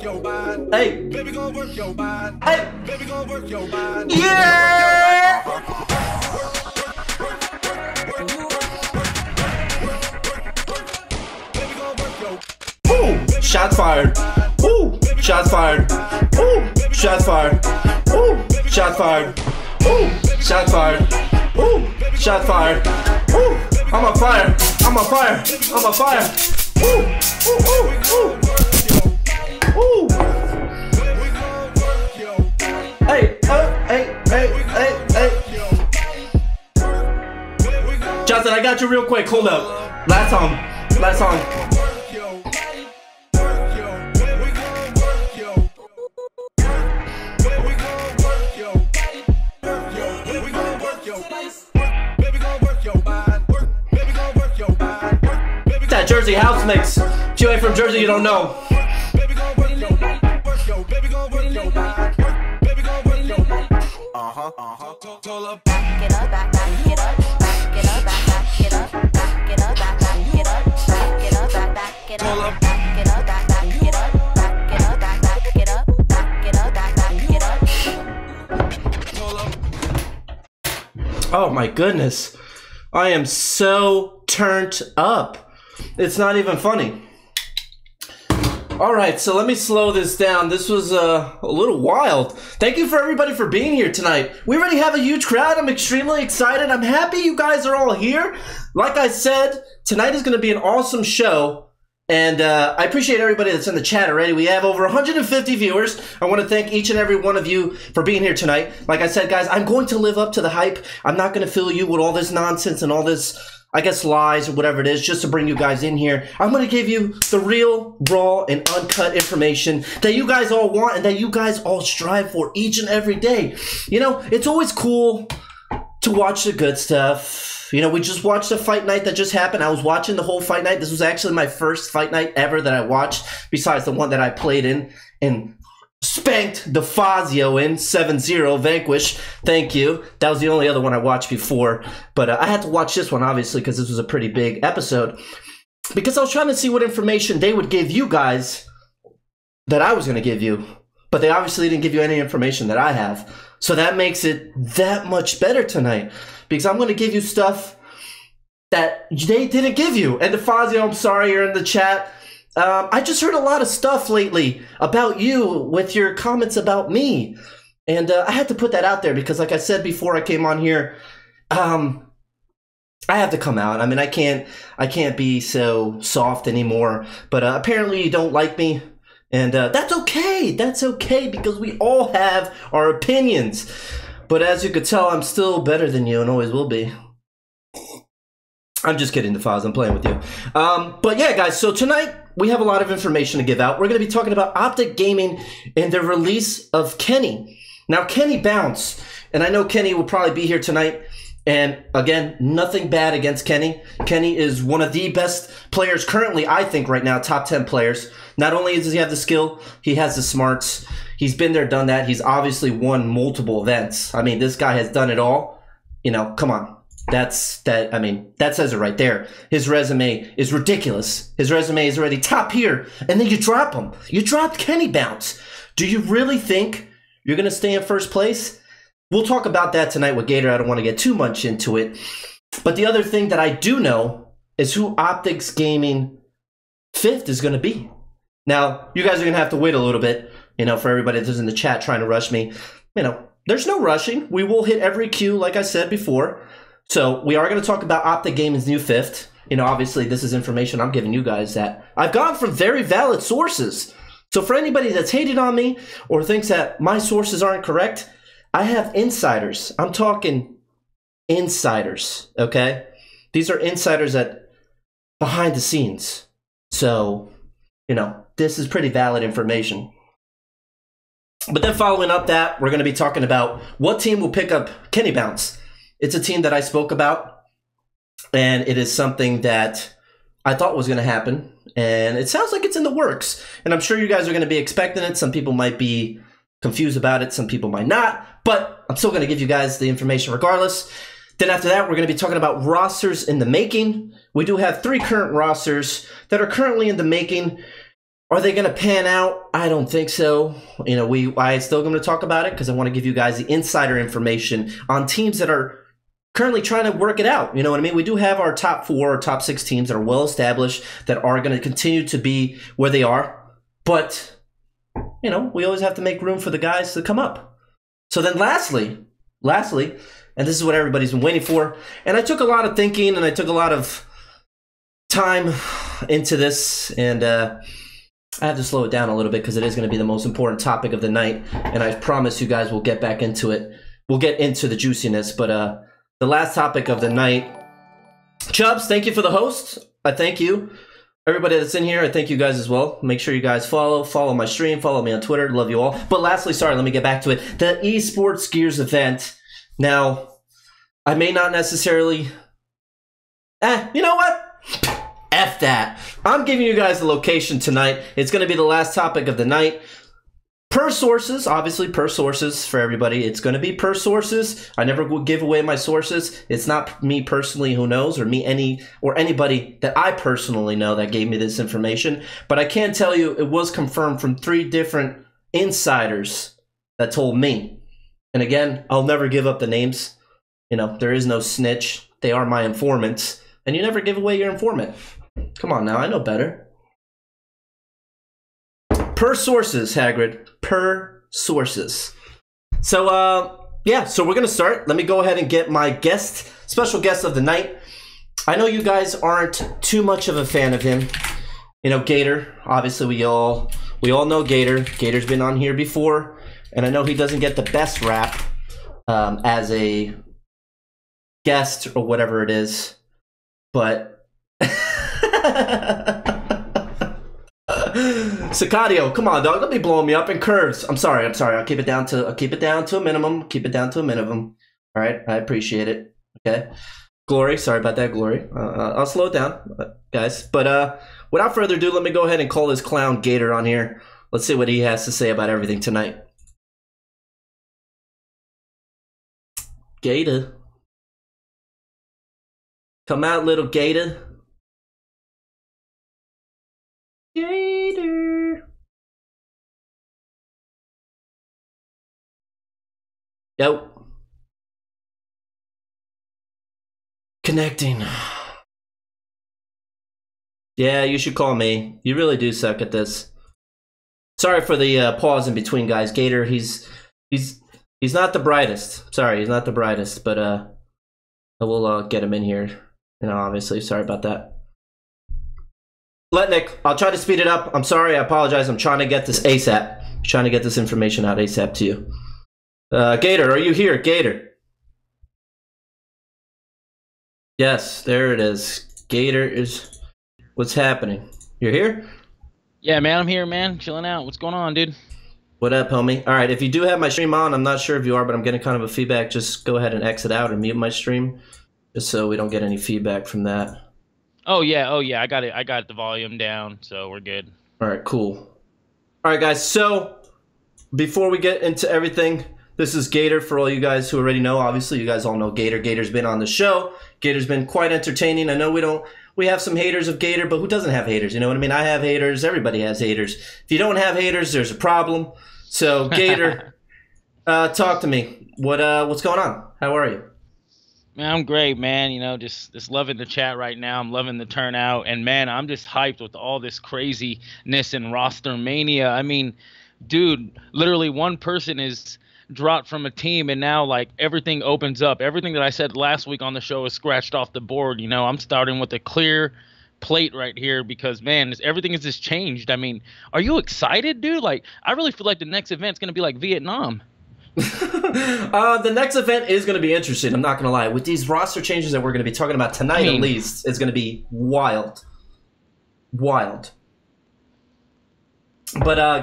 Hey. Baby gon' work your body. Hey. Baby gon' work your body. Yeah. Ooh, shots fired. Ooh, shots fired. Ooh, shots fired. Ooh, shots fired. Ooh, shots fired. Ooh, shots fired. Ooh, I'm on fire. I'm on fire. I'm on fire. Ooh, ooh, ooh, ooh. Ooh. Hey, hey. Johnson, I got you real quick. Hold up. Last song. Last song. That Jersey house mix. If you ain't from Jersey, you don't know. Oh my goodness. I am so turned up. It's not even funny. Alright, so let me slow this down. This was a little wild. Thank you for everybody for being here tonight. We already have a huge crowd. I'm extremely excited. I'm happy you guys are all here. Like I said, tonight is going to be an awesome show. And I appreciate everybody that's in the chat already. We have over 150 viewers. I want to thank each and every one of you for being here tonight. Like I said, guys, I'm going to live up to the hype. I'm not going to fill you with all this nonsense and all this, I guess, lies or whatever it is, just to bring you guys in here. I'm going to give you the real, raw, and uncut information that you guys all want and that you guys all strive for each and every day. You know, it's always cool to watch the good stuff. You know, we just watched a fight night that just happened. I was watching the whole fight night. This was actually my first fight night ever that I watched, besides the one that I played in and spanked the Fazio in 7-0 Vanquish. Thank you. That was the only other one I watched before. But I had to watch this one, obviously, because this was a pretty big episode. Because I was trying to see what information they would give you guys that I was going to give you. But they obviously didn't give you any information that I have. So that makes it that much better tonight. Because I'm going to give you stuff that they didn't give you. And DeFazio, I'm sorry you're in the chat. I just heard a lot of stuff lately about you with your comments about me. And I had to put that out there because, like I said before I came on here, I have to come out. I mean, I can't be so soft anymore. But apparently you don't like me. And that's okay. That's okay because we all have our opinions. But as you could tell, I'm still better than you and always will be. I'm just kidding, DeFaz. I'm playing with you. But yeah, guys, so tonight we have a lot of information to give out. We're going to be talking about Optic Gaming and the release of Kenny. Now, Kenny bounced, and I know Kenny will probably be here tonight. And again, nothing bad against Kenny. Kenny is one of the best players currently, I think, right now, top 10 players. Not only does he have the skill, he has the smarts. He's been there, done that. He's obviously won multiple events. I mean, this guy has done it all. You know, come on. That says it right there. His resume is ridiculous. His resume is already top here. And then you drop him. You dropped Kenny Bounce. Do you really think you're going to stay in first place? We'll talk about that tonight with Gator. I don't want to get too much into it. But the other thing that I do know is who Optic Gaming 5th is going to be. Now, you guys are going to have to wait a little bit, you know, for everybody that's in the chat trying to rush me. You know, there's no rushing. We will hit every queue, like I said before. So we are going to talk about Optic Gaming's new 5th. You know, obviously, this is information I'm giving you guys that I've gotten from very valid sources. So for anybody that's hated on me or thinks that my sources aren't correct, I have insiders. I'm talking insiders, okay? These are insiders at behind the scenes. So, you know, this is pretty valid information. But then following up that, we're going to be talking about what team will pick up Kenny Bounce. It's a team that I spoke about, and it is something that I thought was going to happen, and it sounds like it's in the works. And I'm sure you guys are going to be expecting it. Some people might be confused about it. Some people might not. But I'm still going to give you guys the information regardless. Then after that, we're going to be talking about rosters in the making. We do have 3 current rosters that are currently in the making. Are they going to pan out? I don't think so. You know, I still going to talk about it because I want to give you guys the insider information on teams that are currently trying to work it out. You know what I mean? We do have our top 4 or top 6 teams that are well established that are going to continue to be where they are. But, you know, we always have to make room for the guys to come up. So then lastly, and this is what everybody's been waiting for, and I took a lot of thinking and I took a lot of time into this, and I have to slow it down a little bit because it is going to be the most important topic of the night, and I promise you guys we'll get back into it. We'll get into the juiciness, but the last topic of the night. Chubbs, thank you for the host. I thank you. Everybody that's in here, I thank you guys as well. Make sure you guys follow my stream, follow me on Twitter. Love you all. But lastly, sorry, let me get back to it. The EsportsGears event. Now, I may not necessarily... you know what? F that. I'm giving you guys the location tonight. It's going to be the last topic of the night. Per sources, obviously per sources for everybody. It's going to be per sources. I never will give away my sources. It's not me personally who knows, or anybody that I personally know that gave me this information. But I can tell you it was confirmed from 3 different insiders that told me. And again, I'll never give up the names. You know, there is no snitch. They are my informants. And you never give away your informant. Come on now, I know better. Per sources, Hagrid. Per sources. So, yeah, so we're going to start. Let me go ahead and get my special guest of the night. I know you guys aren't too much of a fan of him. You know, Gator. Obviously, we all know Gator. Gator's been on here before. And I know he doesn't get the best rap as a guest or whatever it is. But... Sicadio, come on, dog. Don't be blowing me up in curves. I'm sorry. I'll keep it down to a minimum. All right, I appreciate it. Okay, Glory. Sorry about that, Glory. I'll slow it down, guys. But without further ado, let me go ahead and call this clown Gator on here. Let's see what he has to say about everything tonight. Gator, come out, little Gator. Gator. Yo. Connecting. Yeah, you should call me. You really do suck at this. Sorry for the pause in between, guys. Gator, he's not the brightest. Sorry, he's not the brightest, but I will get him in here. You know, obviously, sorry about that. Letnick, I'll try to speed it up. I'm sorry, I apologize. I'm trying to get this ASAP. I'm trying to get this information out ASAP to you. Gator, are you here? Gator. Yes, there it is. Gator is... What's happening? You're here? Yeah, man, I'm here, man. Chilling out. What's going on, dude? What up, homie? All right, if you do have my stream on, I'm not sure if you are, but I'm getting kind of a feedback. Just go ahead and exit out or mute my stream, just so we don't get any feedback from that. Oh yeah, I got it. I got the volume down, so we're good. All right, cool. All right, guys. So before we get into everything, this is Gator. For all you guys who already know, obviously you guys all know Gator. Gator's been on the show. Gator's been quite entertaining. I know we have some haters of Gator, but who doesn't have haters? You know what I mean? I have haters. Everybody has haters. If you don't have haters, there's a problem. So Gator, talk to me. What's going on? How are you? Man, I'm great, man. You know, just loving the chat right now. I'm loving the turnout. And, man, I'm just hyped with all this craziness in RosterMania. I mean, dude, literally one person is dropped from a team, and now, like, everything opens up. Everything that I said last week on the show is scratched off the board. You know, I'm starting with a clear plate right here because, man, everything has just changed. I mean, are you excited, dude? Like, I really feel like the next event's going to be like Vietnam. The next event is going to be interesting. I'm not going to lie. With these roster changes that we're going to be talking about tonight, at least, it's going to be wild. But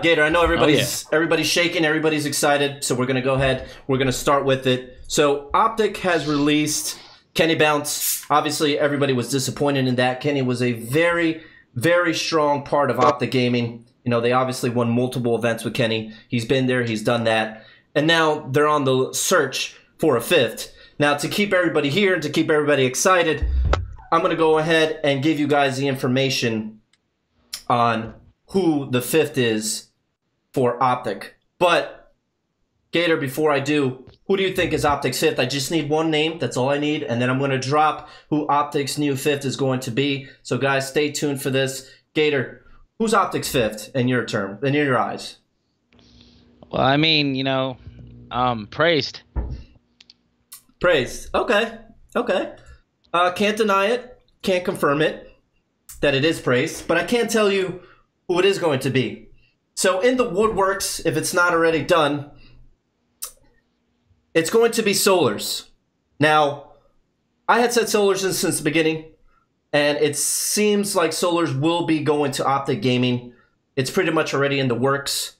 Gator, I know everybody's shaking, everybody's excited, so we're going to go ahead. We're going to start with it. So Optic has released Kenny Bounce. Obviously, everybody was disappointed in that. Kenny was a very, very strong part of Optic Gaming. You know, they obviously won multiple events with Kenny. He's been there. He's done that. And now they're on the search for a 5th. Now, to keep everybody here and to keep everybody excited, I'm going to go ahead and give you guys the information on who the fifth is for Optic. But, Gator, before I do, who do you think is Optic's fifth? I just need one name. That's all I need. And then I'm going to drop who Optic's new fifth is going to be. So, guys, stay tuned for this. Gator, who's Optic's fifth in your term, in your eyes? Well, I mean, you know, praised. Praised. Okay. Can't deny it. Can't confirm it that it is praised. But I can't tell you who it is going to be. So in the woodworks, if it's not already done, it's going to be Solars. Now, I had said Solars since the beginning, and it seems like Solars will be going to Optic Gaming. It's pretty much already in the works.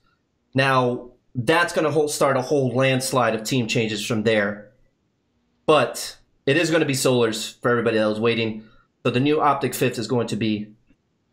Now, that's going to start a whole landslide of team changes from there. But it is going to be Solars for everybody that was waiting. So the new Optic fifth is going to be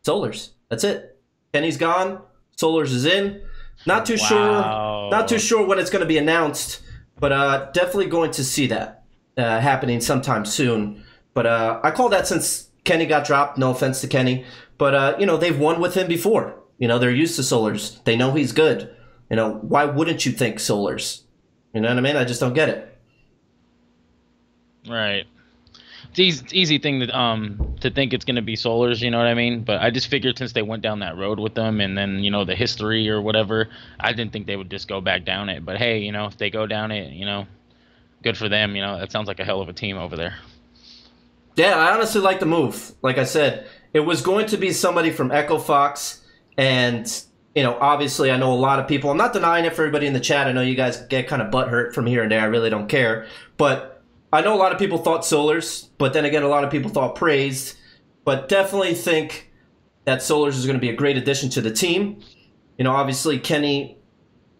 Solars. That's it. Kenny's gone. Solars is in. Not too sure when it's going to be announced, but definitely going to see that happening sometime soon. But I call that since Kenny got dropped. No offense to Kenny, but you know, they've won with him before. You know, they're used to Solars. They know he's good. You know, why wouldn't you think Solars? You know what I mean? I just don't get it. Right. It's easy thing to think it's going to be Solars, you know what I mean? But I just figured since they went down that road with them and then, you know, the history or whatever, I didn't think they would just go back down it. But hey, you know, if they go down it, you know, good for them. You know, that sounds like a hell of a team over there. Yeah, I honestly like the move. Like I said, it was going to be somebody from EchoFox, and, you know, obviously I know a lot of people. I'm not denying it for everybody in the chat. I know you guys get kind of butthurt from here and there. I really don't care. But I know a lot of people thought Solars, but then again, a lot of people thought praised. But definitely think that Solars is going to be a great addition to the team. You know, obviously Kenny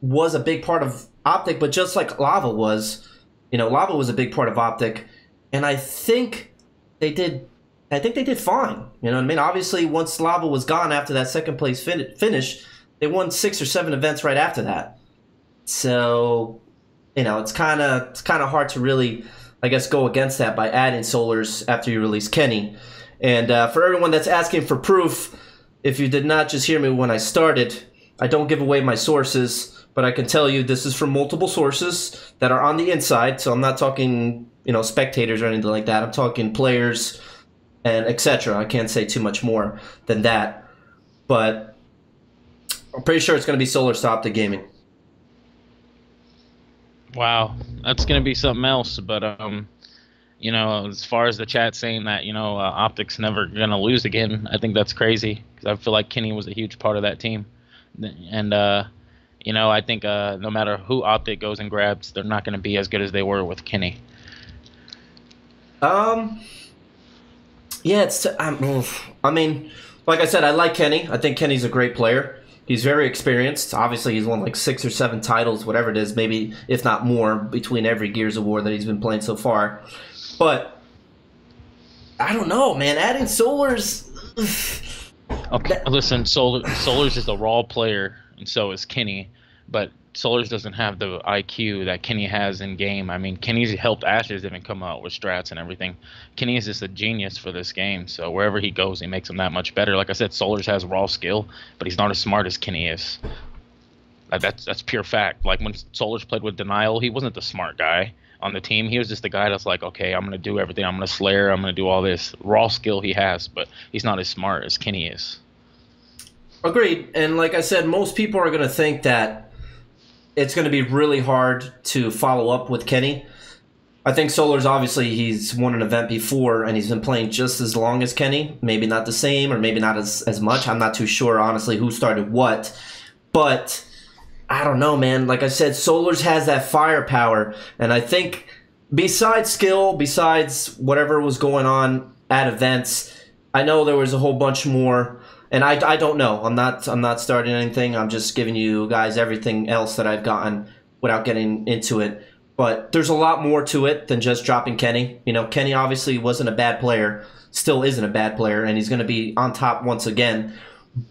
was a big part of Optic, but just like Lava was, you know, Lava was a big part of Optic, and I think they did fine. You know what I mean? Obviously, once Lava was gone after that second place finish, they won 6 or 7 events right after that. So, you know, it's kind of hard to really, I guess, go against that by adding Solars after you release Kenny. And for everyone that's asking for proof, if you did not just hear me when I started, I don't give away my sources, but I can tell you this is from multiple sources that are on the inside. So I'm not talking, you know, spectators or anything like that. I'm talking players and etc. I can't say too much more than that. But I'm pretty sure it's going to be Solars to Optic Gaming. Wow, that's going to be something else. But, you know, as far as the chat saying that, you know, Optic's never going to lose again, I think that's crazy because I feel like Kenny was a huge part of that team. And, you know, I think no matter who Optic goes and grabs, they're not going to be as good as they were with Kenny. Yeah, I mean, like I said, I like Kenny. I think Kenny's a great player. He's very experienced. Obviously, he's won like 6 or 7 titles, whatever it is, maybe if not more, between every Gears of War that he's been playing so far. But I don't know, man. Adding Solars. Okay, listen, Solars is a raw player, and so is Kenny. But Solars doesn't have the IQ that Kenny has in game. I mean, Kenny's helped Ashes even come out with strats and everything. Kenny is just a genius for this game. So wherever he goes, he makes him that much better. Like I said, Solars has raw skill, but he's not as smart as Kenny is. That's pure fact. Like when Solars played with Denial, he wasn't the smart guy on the team. He was just the guy that's like, okay, I'm going to do everything. I'm going to Slayer. I'm going to do all this. Raw skill he has, but he's not as smart as Kenny is. Agreed. And like I said, most people are going to think that it's going to be really hard to follow up with Kenny. I think Solars, obviously, he's won an event before, and he's been playing just as long as Kenny. Maybe not the same, or maybe not as much. I'm not too sure, honestly, who started what. But I don't know, man. Like I said, Solars has that firepower, and I think besides skill, besides whatever was going on at events, I know there was a whole bunch more. And I don't know. I'm not starting anything. I'm just giving you guys everything else that I've gotten without getting into it. But there's a lot more to it than just dropping Kenny. You know, Kenny obviously wasn't a bad player, still isn't a bad player, and he's going to be on top once again.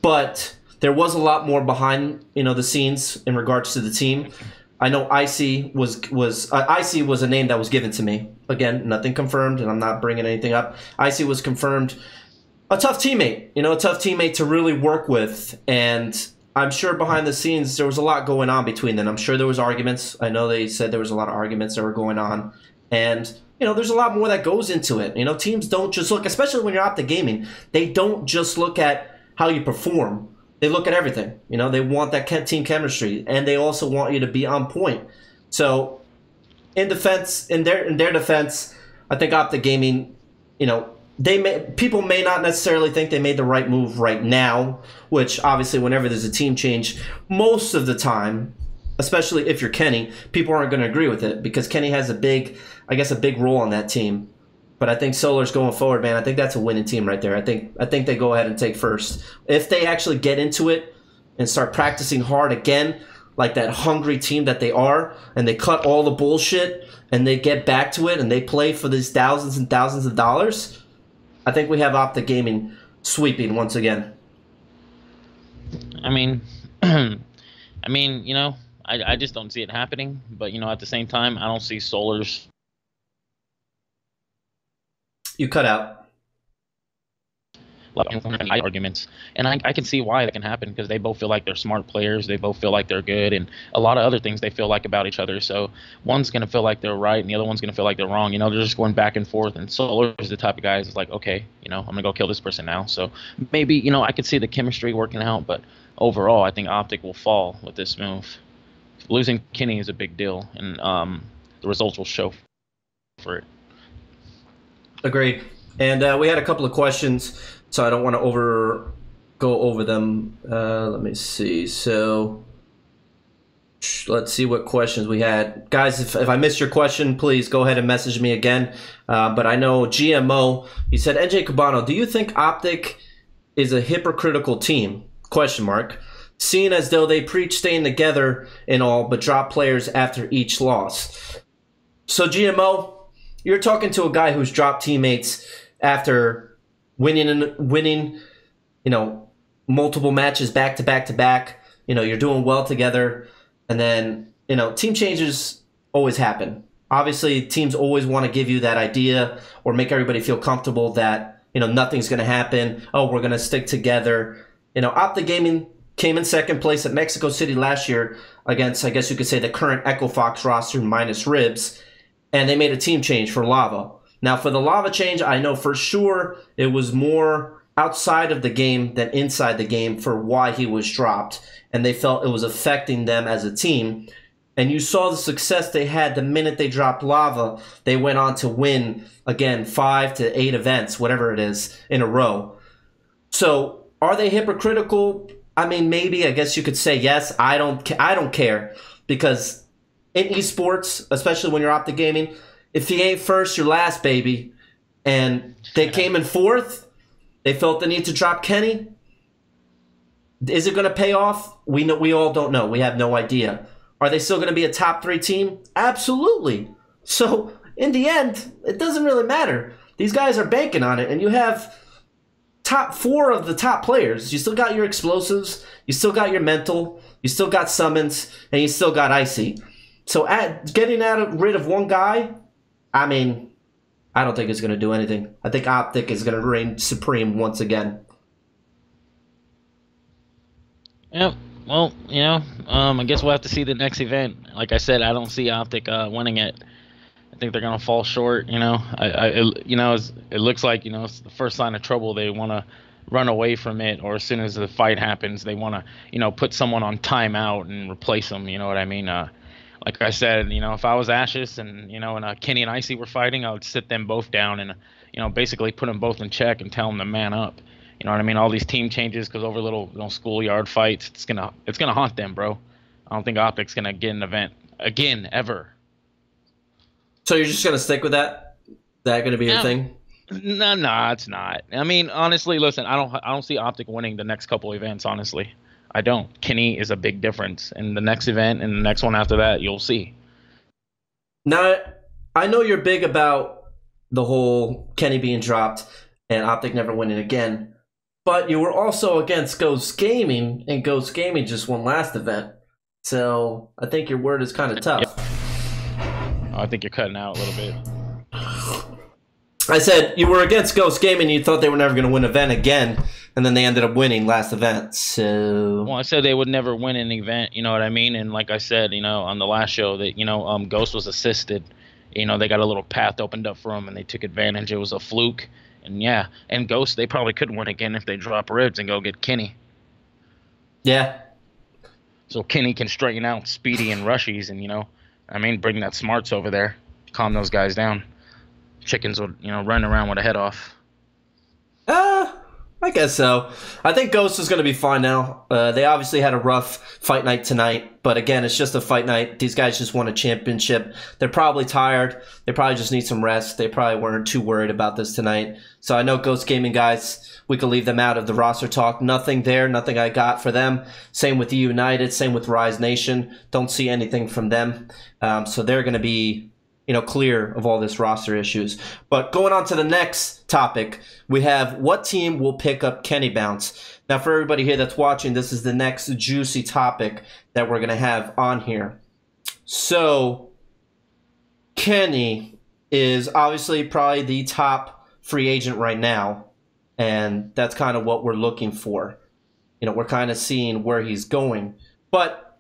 But there was a lot more behind, you know, the scenes in regards to the team. I know Icy was a name that was given to me. Again, nothing confirmed, and I'm not bringing anything up. Icy was confirmed a tough teammate, a tough teammate to really work with. And I'm sure behind the scenes there was a lot going on between them. I'm sure there was arguments. I know they said there was a lot of arguments that were going on. And, there's a lot more that goes into it. Teams don't just look, especially when you're Optic Gaming, they don't just look at how you perform. They look at everything. They want that team chemistry, and they also want you to be on point. So in their defense, I think Optic Gaming, people may not necessarily think they made the right move right now, which obviously whenever there's a team change, most of the time, especially if you're Kenny, people aren't going to agree with it because Kenny has a big role on that team. But I think Solar's going forward, man. I think that's a winning team right there. I think they go ahead and take first. If they actually get into it and start practicing hard again, like that hungry team that they are, and they cut all the bullshit and they get back to it and they play for these thousands and thousands of dollars, I think we have Optic Gaming sweeping once again. I mean, I just don't see it happening. But, at the same time, I don't see Solar's. You cut out. Arguments, and I can see why that can happen because they both feel like they're smart players, they both feel like they're good, and a lot of other things they feel like about each other. So one's gonna feel like they're right, and the other one's gonna feel like they're wrong. They're just going back and forth. And Solar is the type of guy who's like, okay, I'm gonna go kill this person now. So maybe I could see the chemistry working out, but overall, I think Optic will fall with this move. Losing Kenny is a big deal, and the results will show for it. Agreed. And we had a couple of questions, so I don't want to go over them. Let me see. So let's see what questions we had. Guys, if I missed your question, please go ahead and message me again. But I know GMO, he said, NJCUBANO, do you think Optic is a hypocritical team? Question mark. Seeing as though they preach staying together and all, but drop players after each loss. So GMO, you're talking to a guy who's dropped teammates after winning, multiple matches back to back to back. You're doing well together, and then team changes always happen. Obviously, teams always want to give you that idea or make everybody feel comfortable that nothing's going to happen. Oh, we're going to stick together. Optic Gaming came in second place at Mexico City last year against, I guess you could say, the current EchoFox roster minus Ribs, and they made a team change for Lava. Now, for the Lava change, I know for sure it was more outside of the game than inside the game for why he was dropped, and they felt it was affecting them as a team. And you saw the success they had the minute they dropped Lava. They went on to win, again, 5 to 8 events, whatever it is, in a row. So, are they hypocritical? I mean, maybe. I guess you could say yes. I don't care, because in esports, especially when you're Optic Gaming, if you ain't first, you're last, baby. And they came in fourth. They felt the need to drop Kenny. Is it going to pay off? We all don't know. We have no idea. Are they still going to be a top 3 team? Absolutely. So, in the end, it doesn't really matter. These guys are banking on it, and you have top 4 of the top players. You still got your explosives. You still got your mental. You still got summons, and you still got icy. So, getting rid of one guy, I mean, I don't think it's going to do anything. I think Optic is going to reign supreme once again. Yeah, well, I guess we'll have to see the next event. Like I said, I don't see Optic winning it. I think they're going to fall short. It looks like it's the first sign of trouble. They want to run away from it, or as soon as the fight happens, they want to put someone on timeout and replace them. You know what I mean? Like I said, if I was Ashes and Kenny and Icy were fighting, I would sit them both down and basically put them both in check and tell them to man up. You know what I mean? All these team changes because over little schoolyard fights, it's gonna haunt them, bro. I don't think Optic's gonna get an event again ever. So you're just gonna stick with that? That gonna be your thing? No, it's not. I mean, honestly, listen, I don't see Optic winning the next couple events. Honestly, I don't. Kenny is a big difference, and the next event and the next one after that, you'll see. Now, I know you're big about the whole Kenny being dropped and Optic never winning again. But you were also against Ghost Gaming, and Ghost Gaming just won last event. So I think your word is kind of tough. Yep. I think you're cutting out a little bit. I said you were against Ghost Gaming. You thought they were never going to win an event again, and then they ended up winning last event. So, well, I said they would never win an event. You know what I mean? And like I said, on the last show that Ghost was assisted. They got a little path opened up for them, and they took advantage. It was a fluke, and Ghost, they probably could win again if they drop ribs and go get Kenny. Yeah. So Kenny can straighten out Speedy and Rushies, and bring that smarts over there, calm those guys down. Chickens would, run around with a head off. I guess so. I think Ghost is going to be fine now. They obviously had a rough fight night tonight, but again, it's just a fight night. These guys just won a championship. They're probably tired. They probably just need some rest. They probably weren't too worried about this tonight. So I know Ghost Gaming guys, we can leave them out of the roster talk. Nothing there, nothing I got for them. Same with United, same with Rise Nation. Don't see anything from them. So they're going to be clear of all this roster issues. But going on to the next topic, we have what team will pick up Kenny Bounce. Now, for everybody here that's watching, this is the next juicy topic that we're going to have on here. So, Kenny is obviously probably the top free agent right now, and that's kind of what we're looking for. We're kind of seeing where he's going. But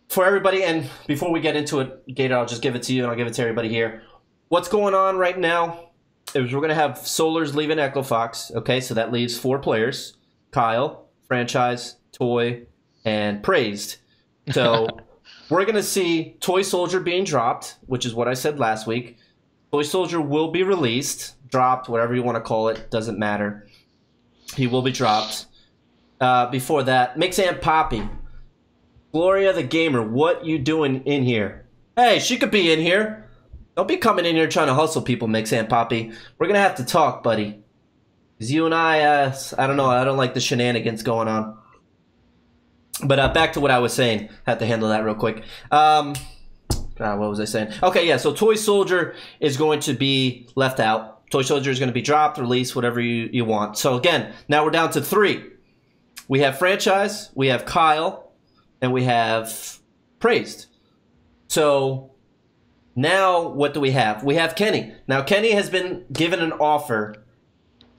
for everybody, and before we get into it, Gator, I'll just give it to you and I'll give it to everybody here. What's going on right now is we're going to have Solars leaving EchoFox. Okay, so that leaves 4 players. Kyle, Franchise, Toy, and Praised. So we're going to see Toy Soldier being dropped, which is what I said last week. Toy Soldier will be released, dropped, whatever you want to call it, doesn't matter. He will be dropped. Before that, Mix and Poppy. Gloria the Gamer, what you doing in here? Hey, she could be in here. Don't be coming in here trying to hustle people, Mix and Poppy. We're going to have to talk, buddy. Because you and I don't know, I don't like the shenanigans going on. But back to what I was saying. Had to handle that real quick. What was I saying? Okay, yeah, so Toy Soldier is going to be left out. Toy Soldier is going to be dropped, released, whatever you want. So again, now we're down to 3. We have Franchise, we have Kyle, and we have Praised. So now what do we have? We have Kenny. Now Kenny has been given an offer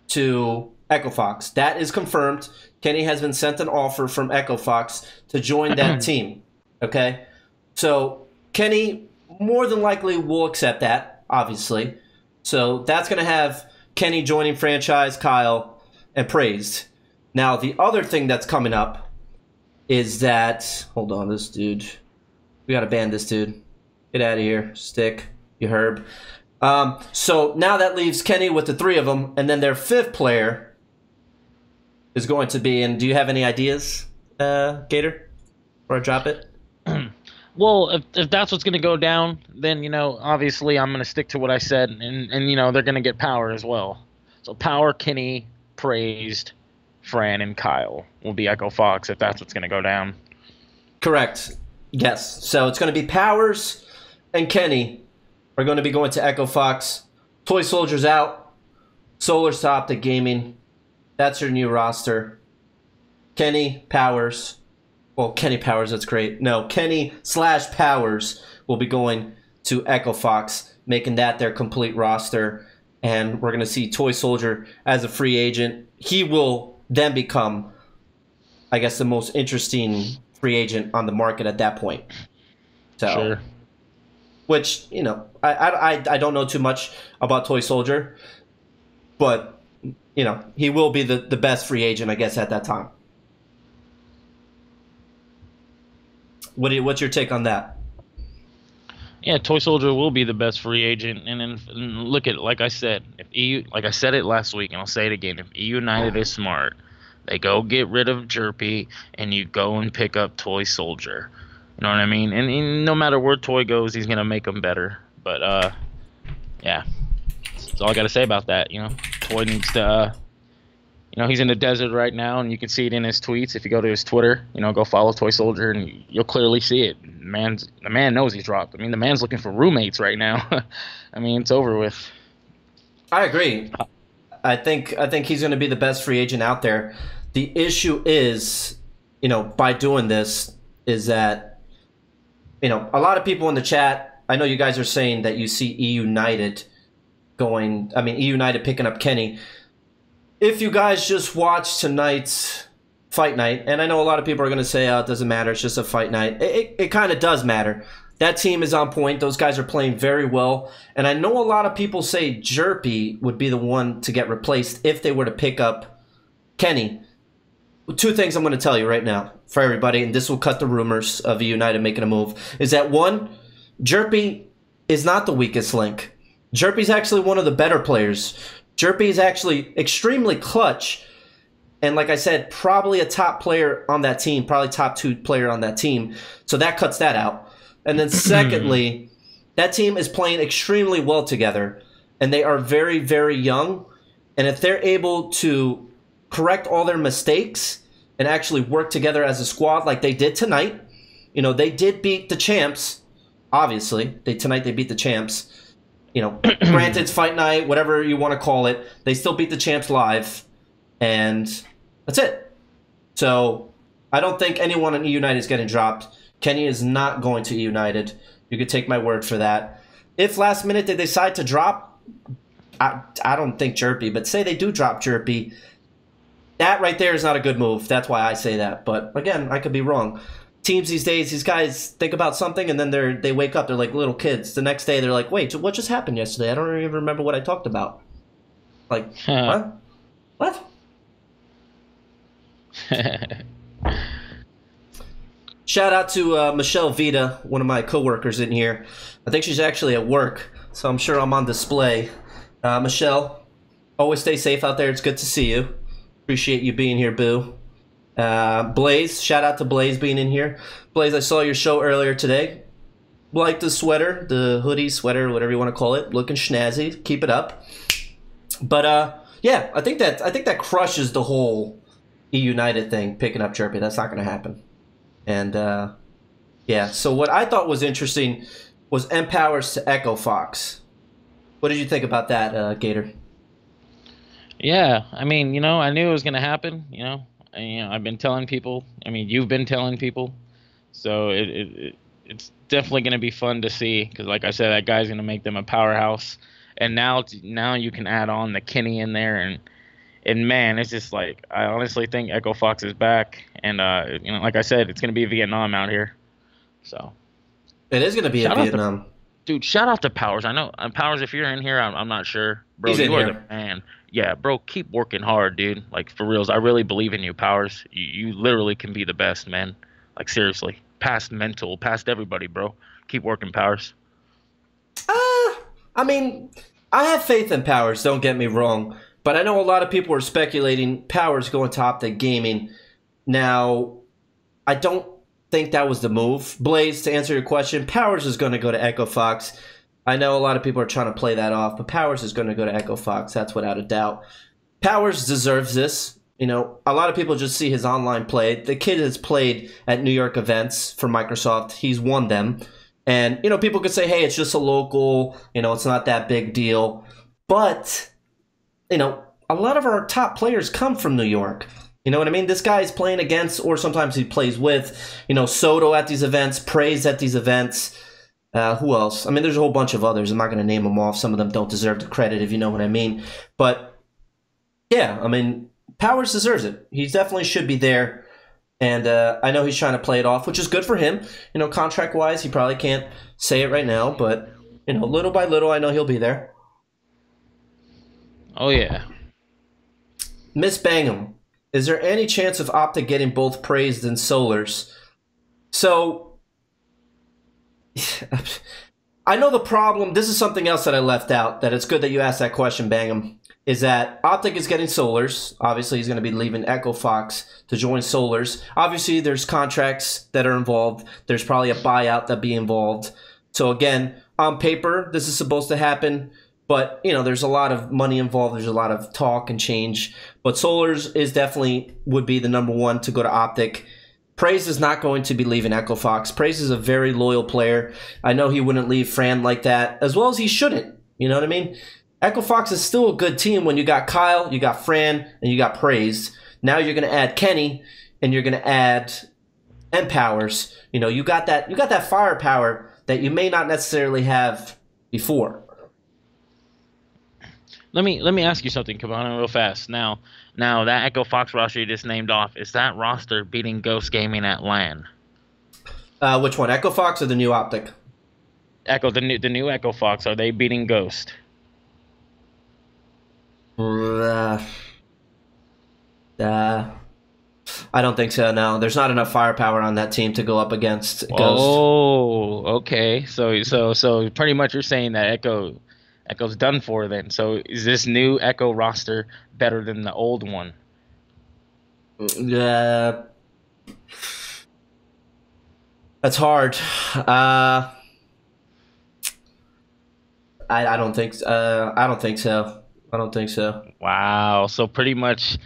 to EchoFox. That is confirmed. Kenny has been sent an offer from EchoFox to join that team. Okay? So Kenny more than likely will accept that, obviously. So that's going to have Kenny joining Franchise, Kyle, and Praised. Now the other thing that's coming up is that, hold on, this dude, we gotta ban this dude. Get out of here, Stick, you herb. So now that leaves Kenny with the 3 of them, and then their 5th player is going to be, and do you have any ideas, Gator, before I drop it? Well, if that's what's going to go down, then, obviously I'm going to stick to what I said, and they're going to get Power as well. So Power, Kenny, Praised, Fran, and Kyle will be EchoFox if that's what's going to go down. Correct. Yes. So it's going to be Powers and Kenny are going to be going to EchoFox. Toy Soldier's out. Solar's to Optic Gaming. That's your new roster. Kenny, Powers. Well, Kenny Powers, that's great. No, Kenny/Powers will be going to EchoFox, making that their complete roster. And we're going to see Toy Soldier as a free agent. He will then become, I guess, the most interesting free agent on the market at that point. So, sure. Which, I don't know too much about Toy Soldier, but, he will be the best free agent, I guess, at that time. What's your take on that? Yeah, Toy Soldier will be the best free agent, and then look at it. Like I said, like I said it last week, and I'll say it again. If E United is smart, they go get rid of Jerpy, and you go and pick up Toy Soldier. You know what I mean? And no matter where Toy goes, he's gonna make them better. But yeah, that's all I got to say about that. Toy needs to. He's in the desert right now, and you can see it in his tweets. If you go to his Twitter, go follow Toy Soldier, and you'll clearly see it. The man knows he's dropped. The man's looking for roommates right now. It's over with. I agree. I think he's going to be the best free agent out there. The issue is, by doing this, is that, a lot of people in the chat, I know you guys are saying that you see E United going. I mean, E United picking up Kenny. If you guys just watched tonight's fight night, and I know a lot of people are going to say, oh, it doesn't matter, it's just a fight night. It kind of does matter. That team is on point. Those guys are playing very well. And I know a lot of people say Jerpy would be the one to get replaced if they were to pick up Kenny. Two things I'm going to tell you right now for everybody, and this will cut the rumors of United making a move, is that one, Jerpy is not the weakest link. Jerpy's actually one of the better players. Jerpy is actually extremely clutch. And like I said, probably a top player on that team, probably top 2 player on that team. So that cuts that out. And then secondly, that team is playing extremely well together. And they are very, very young. And if they're able to correct all their mistakes and actually work together as a squad like they did tonight, you know, they did beat the champs, obviously. Tonight they beat the champs. You know, granted, it's fight night, whatever you want to call it. They still beat the champs live. And that's it. So I don't think anyone in E United is getting dropped. Kenny is not going to E United. You could take my word for that. If last minute they decide to drop, I don't think Jerpy, but say they do drop Jerpy, that right there is not a good move. That's why I say that. But again, I could be wrong. Teams these days, these guys think about something and then they wake up, they're like little kids. The next day they're like, wait, what just happened yesterday? I don't even remember what I talked about. Like, what? What? Shout out to Michelle Vita, one of my coworkers in here. I think she's actually at work, so I'm sure I'm on display. Michelle, always stay safe out there. It's good to see you. Appreciate you being here, boo. Blaze, shout out to Blaze being in here. Blaze, I saw your show earlier today. Like the sweater, the hoodie, sweater, whatever you want to call it. Looking snazzy. Keep it up. But yeah, I think that crushes the whole E United thing, picking up Jerpy. That's not going to happen. And yeah, so what I thought was interesting was Empowers to EchoFox. What did you think about that, Gator? Yeah, I mean, you know, I knew it was going to happen, you know. And, I've been telling people. I mean, you've been telling people. So it's definitely going to be fun to see because, like I said, that guy's going to make them a powerhouse. And now you can add on the Kenny in there, and man, it's just like I honestly think EchoFox is back, and you know, like I said, it's going to be Vietnam out here. So it is going to be in Vietnam. Dude, shout out to Powers. I know Powers. If you're in here, I'm not sure, bro. You are the man. Yeah, bro, keep working hard, dude. Like, for reals, I really believe in you, Powers. You literally can be the best, man. Like, seriously. Past mental, past everybody, bro. Keep working, Powers. I mean, I have faith in Powers, don't get me wrong. But I know a lot of people are speculating Powers going to Optic Gaming. Now, I don't think that was the move. Blaze, to answer your question, Powers is going to go to EchoFox. I know a lot of people are trying to play that off, but Powers is going to go to EchoFox. That's without a doubt. Powers deserves this. You know, a lot of people just see his online play. The kid has played at New York events for Microsoft. He's won them. And, you know, people could say, hey, it's just a local, you know, it's not that big deal. But, you know, a lot of our top players come from New York. You know what I mean? This guy is playing against, or sometimes he plays with, you know, Soto at these events, Praise at these events. Who else? I mean, there's a whole bunch of others. I'm not going to name them off. Some of them don't deserve the credit, if you know what I mean. But, yeah, I mean, Powers deserves it. He definitely should be there. And I know he's trying to play it off, which is good for him. You know, contract-wise, he probably can't say it right now. But, you know, little by little, I know he'll be there. Oh, yeah. Miss Bangham, is there any chance of Optic getting both Praised and Solars? So, I know the problem, this is something else that I left out, that it's good that you asked that question, Bangham, is that Optic is getting Solars. Obviously, he's going to be leaving EchoFox to join Solars. Obviously, there's contracts that are involved. There's probably a buyout that be involved. So again, on paper, this is supposed to happen. But, you know, there's a lot of money involved. There's a lot of talk and change. But Solars is definitely would be the number one to go to Optic. Praise is not going to be leaving EchoFox. Praise is a very loyal player. I know he wouldn't leave Fran like that, as well as he shouldn't. You know what I mean? EchoFox is still a good team when you got Kyle, you got Fran, and you got Praise. Now you're going to add Kenny, and you're going to add Empowers. You know, you got that firepower that you may not necessarily have before. Let me ask you something, Cabana, real fast. Now that EchoFox roster you just named off, is that roster beating Ghost Gaming at LAN? Which one, EchoFox or the new Optic? The new EchoFox, are they beating Ghost? Uh, uh, I don't think so. No, there's not enough firepower on that team to go up against Ghost. Oh, okay. So pretty much you're saying that Echo's done for then. So is this new Echo roster better than the old one? Yeah, that's hard. I don't think. I don't think so. I don't think so. Wow. So pretty much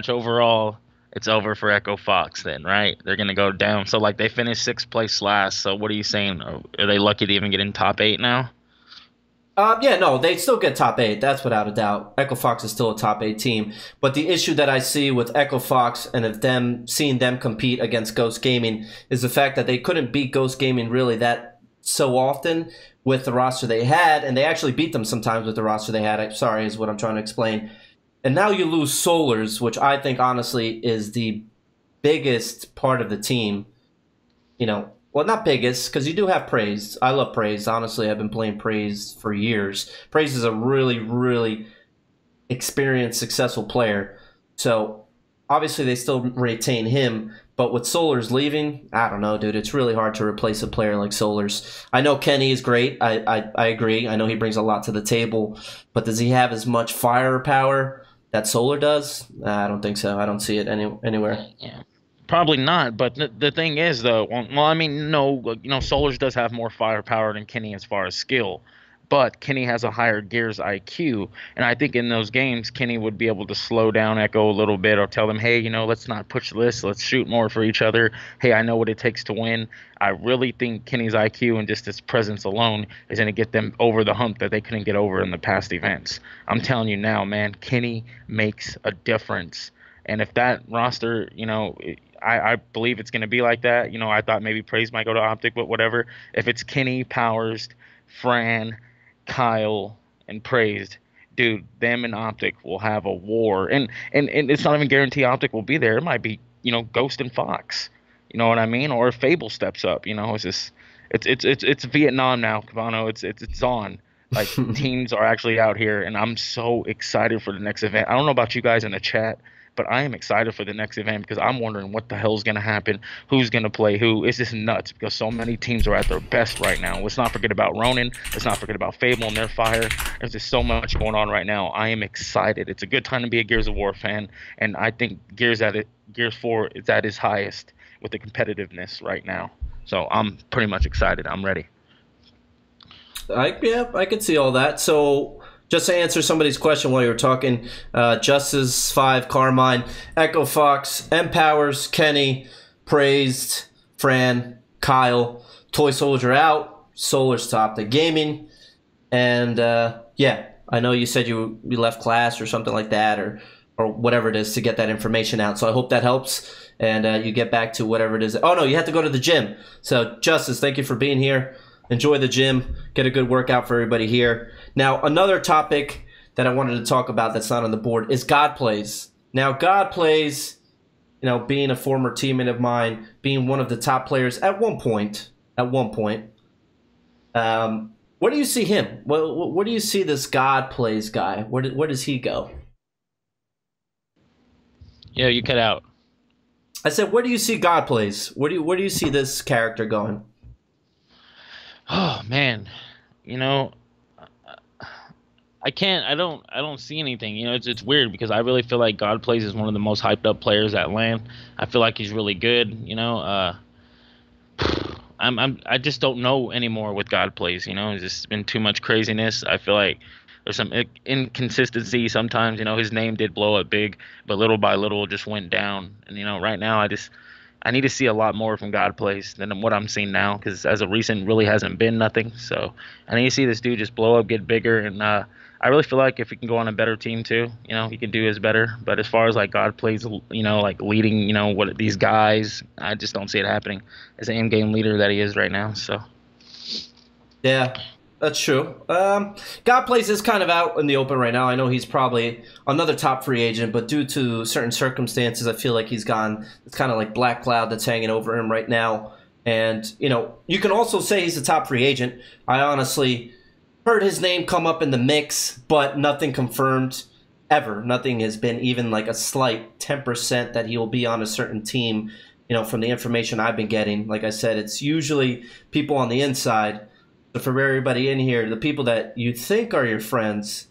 overall, it's over for Echo Fox then, right? They're gonna go down. So like they finished sixth place last. So what are you saying? Are they lucky to even get in top 8 now? Yeah, no, they still get top 8. That's without a doubt. EchoFox is still a top 8 team. But the issue that I see with EchoFox and of them seeing them compete against Ghost Gaming is the fact that they couldn't beat Ghost Gaming really that so often with the roster they had, and they actually beat them sometimes with the roster they had. Sorry, is what I'm trying to explain. And now you lose Solars, which I think honestly is the biggest part of the team. You know, well, not biggest, because you do have Praise. I love Praise. Honestly, I've been playing Praise for years. Praise is a really, really experienced, successful player. So, obviously, they still retain him. But with Solars leaving, I don't know, dude. It's really hard to replace a player like Solars. I know Kenny is great. I agree. I know he brings a lot to the table. But does he have as much firepower that Solar does? I don't think so. I don't see it anywhere. Yeah. Probably not, but the thing is, though, well, I mean, no, Solars does have more firepower than Kenny as far as skill, but Kenny has a higher Gears IQ, and I think in those games, Kenny would be able to slow down Echo a little bit or tell them, hey, let's not push this, let's shoot more for each other. Hey, I know what it takes to win. I really think Kenny's IQ and just his presence alone is going to get them over the hump that they couldn't get over in the past events. I'm telling you now, man, Kenny makes a difference. And if that roster, I believe it's going to be like that. I thought maybe Praise might go to Optic, but whatever. If it's Kenny, Powers, Fran, Kyle, and Praised, dude, them and Optic will have a war. And it's not even guaranteed Optic will be there. It might be, Ghost and Fox. You know what I mean? Or if Fable steps up, it's just it's Vietnam now, Cabano. It's on. Like teams are actually out here, and I'm so excited for the next event. I don't know about you guys in the chat, but I am excited for the next event because I'm wondering what the hell's going to happen, who's going to play who. It's just nuts because so many teams are at their best right now. Let's not forget about Ronin. Let's not forget about Fable and their fire. There's just so much going on right now. I am excited. It's a good time to be a Gears of War fan, and I think Gears 4 is at its highest with the competitiveness right now. So I'm pretty much excited. I'm ready. I could see all that. So just to answer somebody's question while you were talking, Justice 5, Carmine, Echo Fox, M Powers, Kenny, Praised, Fran, Kyle, Toy Soldier out, Solar's top the gaming, and yeah, I know you said you left class or something like that, or whatever it is to get that information out. So I hope that helps, and you get back to whatever it is. Oh no, you have to go to the gym. So Justice, thank you for being here. Enjoy the gym. Get a good workout for everybody here. Now, another topic that I wanted to talk about that's not on the board is God Plays. Now, God Plays, being a former teammate of mine, being one of the top players at one point, where do you see him? Where do you see this God Plays guy? Where does he go? Yeah, you cut out. I said, where do you see God Plays? Where do you see this character going? Oh man, I don't see anything. It's weird because I really feel like God Plays is one of the most hyped up players at LAN. I feel like he's really good. I just don't know anymore with God Plays. It's just been too much craziness. I feel like there's some inconsistency sometimes. His name did blow up big, but little by little it just went down. And right now I need to see a lot more from God Plays than what I'm seeing now, because as of recent, really hasn't been nothing. So I need to see this dude just blow up, get bigger, and I really feel like if he can go on a better team too, he can do his better. But as far as like God Plays, like leading, what these guys, I just don't see it happening as an in-game leader that he is right now. So yeah, That's true. God Plays is kind of out in the open right now. I know he's probably another top free agent, but due to certain circumstances, I feel like he's gone. It's kind of like black cloud that's hanging over him right now. And, you know, you can also say he's a top free agent. I honestly heard his name come up in the mix, but nothing confirmed ever. Nothing has been even like a slight 10% that he will be on a certain team, you know, from the information I've been getting. Like I said, it's usually people on the inside. But for everybody in here, the people that you think are your friends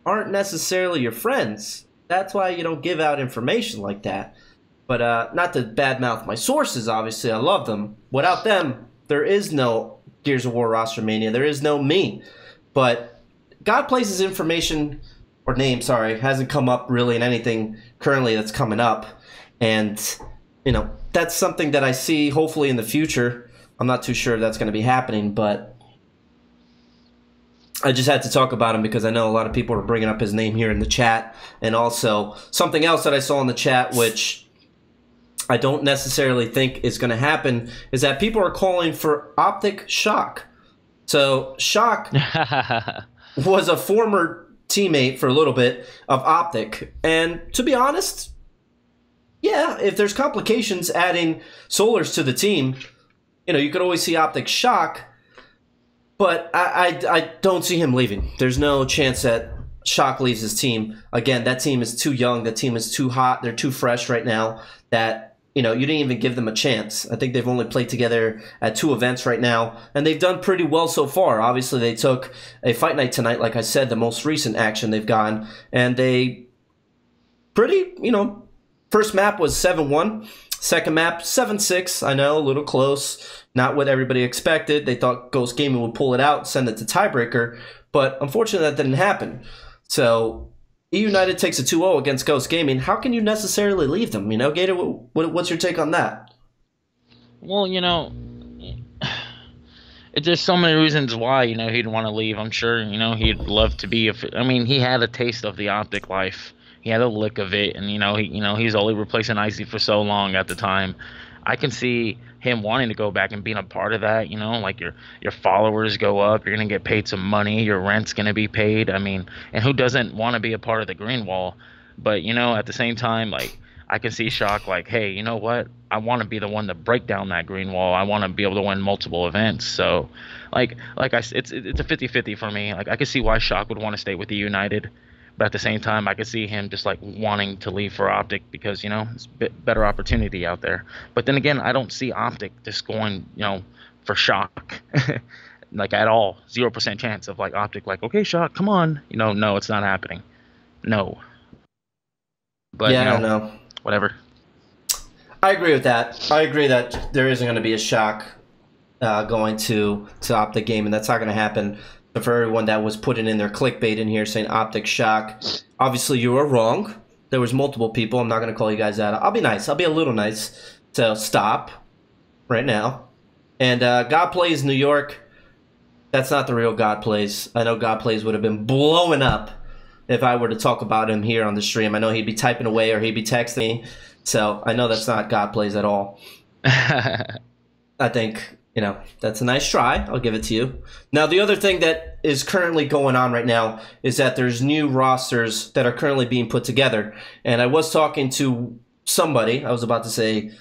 aren't necessarily your friends. That's why you don't give out information like that. But not to badmouth my sources, obviously. I love them. Without them, there is no Gears of War roster mania. There is no me. But God Plays' information, or name, sorry, hasn't come up really in anything currently that's coming up. And, you know, that's something that I see hopefully in the future. I'm not too sure if that's going to be happening, but I just had to talk about him because I know a lot of people are bringing up his name here in the chat. And also something else that I saw in the chat, which I don't necessarily think is going to happen, is that people are calling for Optic Shock. So Shock was a former teammate for a little bit of Optic. And to be honest, yeah, if there's complications adding Solars to the team, you know, you could always see Optic Shock. But I don't see him leaving. There's no chance that Shock leaves his team. Again, that team is too young. That team is too hot. They're too fresh right now that, you know, you didn't even give them a chance. I think they've only played together at 2 events right now, and they've done pretty well so far. Obviously, they took a fight night tonight, like I said, the most recent action they've gotten, and they pretty, you know, first map was 7-1. Second map, 7-6. I know, a little close. Not what everybody expected. They thought Ghost Gaming would pull it out, send it to tiebreaker, but unfortunately that didn't happen. So E United takes a 2-0 against Ghost Gaming. How can you necessarily leave them? You know, Gator, what's your take on that? Well, you know, there's so many reasons why, you know, he'd want to leave. I'm sure, you know, he'd love to be. I mean, he had a taste of the Optic life. He had a lick of it, and he's only replacing Icy for so long at the time. I can see him wanting to go back and being a part of that. You know, like your followers go up, you're gonna get paid some money, your rent's gonna be paid. I mean, and who doesn't want to be a part of the green wall? But you know, at the same time, like I can see Shock like, hey, you know what? I want to be the one to break down that green wall. I want to be able to win multiple events. So, it's a 50-50 for me. Like I could see why Shock would want to stay with the United. But at the same time, I could see him just like wanting to leave for Optic because, you know, it's a bit better opportunity out there. But then again, I don't see Optic just going, you know, for Shock like at all. 0% chance of like Optic like, okay, Shock, come on. You know, no, it's not happening. No. But, yeah, you know, whatever. I agree with that. I agree that there isn't going to be a Shock going to Optic Gaming. That's not going to happen. For everyone that was putting in their clickbait in here saying Optic Shock, obviously you were wrong. There was multiple people. I'm not going to call you guys out. I'll be nice. I'll be a little nice. So stop right now. And God Plays New York, that's not the real God Plays. I know God Plays would have been blowing up if I were to talk about him here on the stream. I know he'd be typing away or he'd be texting me. So I know that's not God Plays at all. I think, you know, that's a nice try. I'll give it to you. Now, the other thing that is currently going on right now is that there's new rosters that are currently being put together. And I was talking to somebody. I was about to say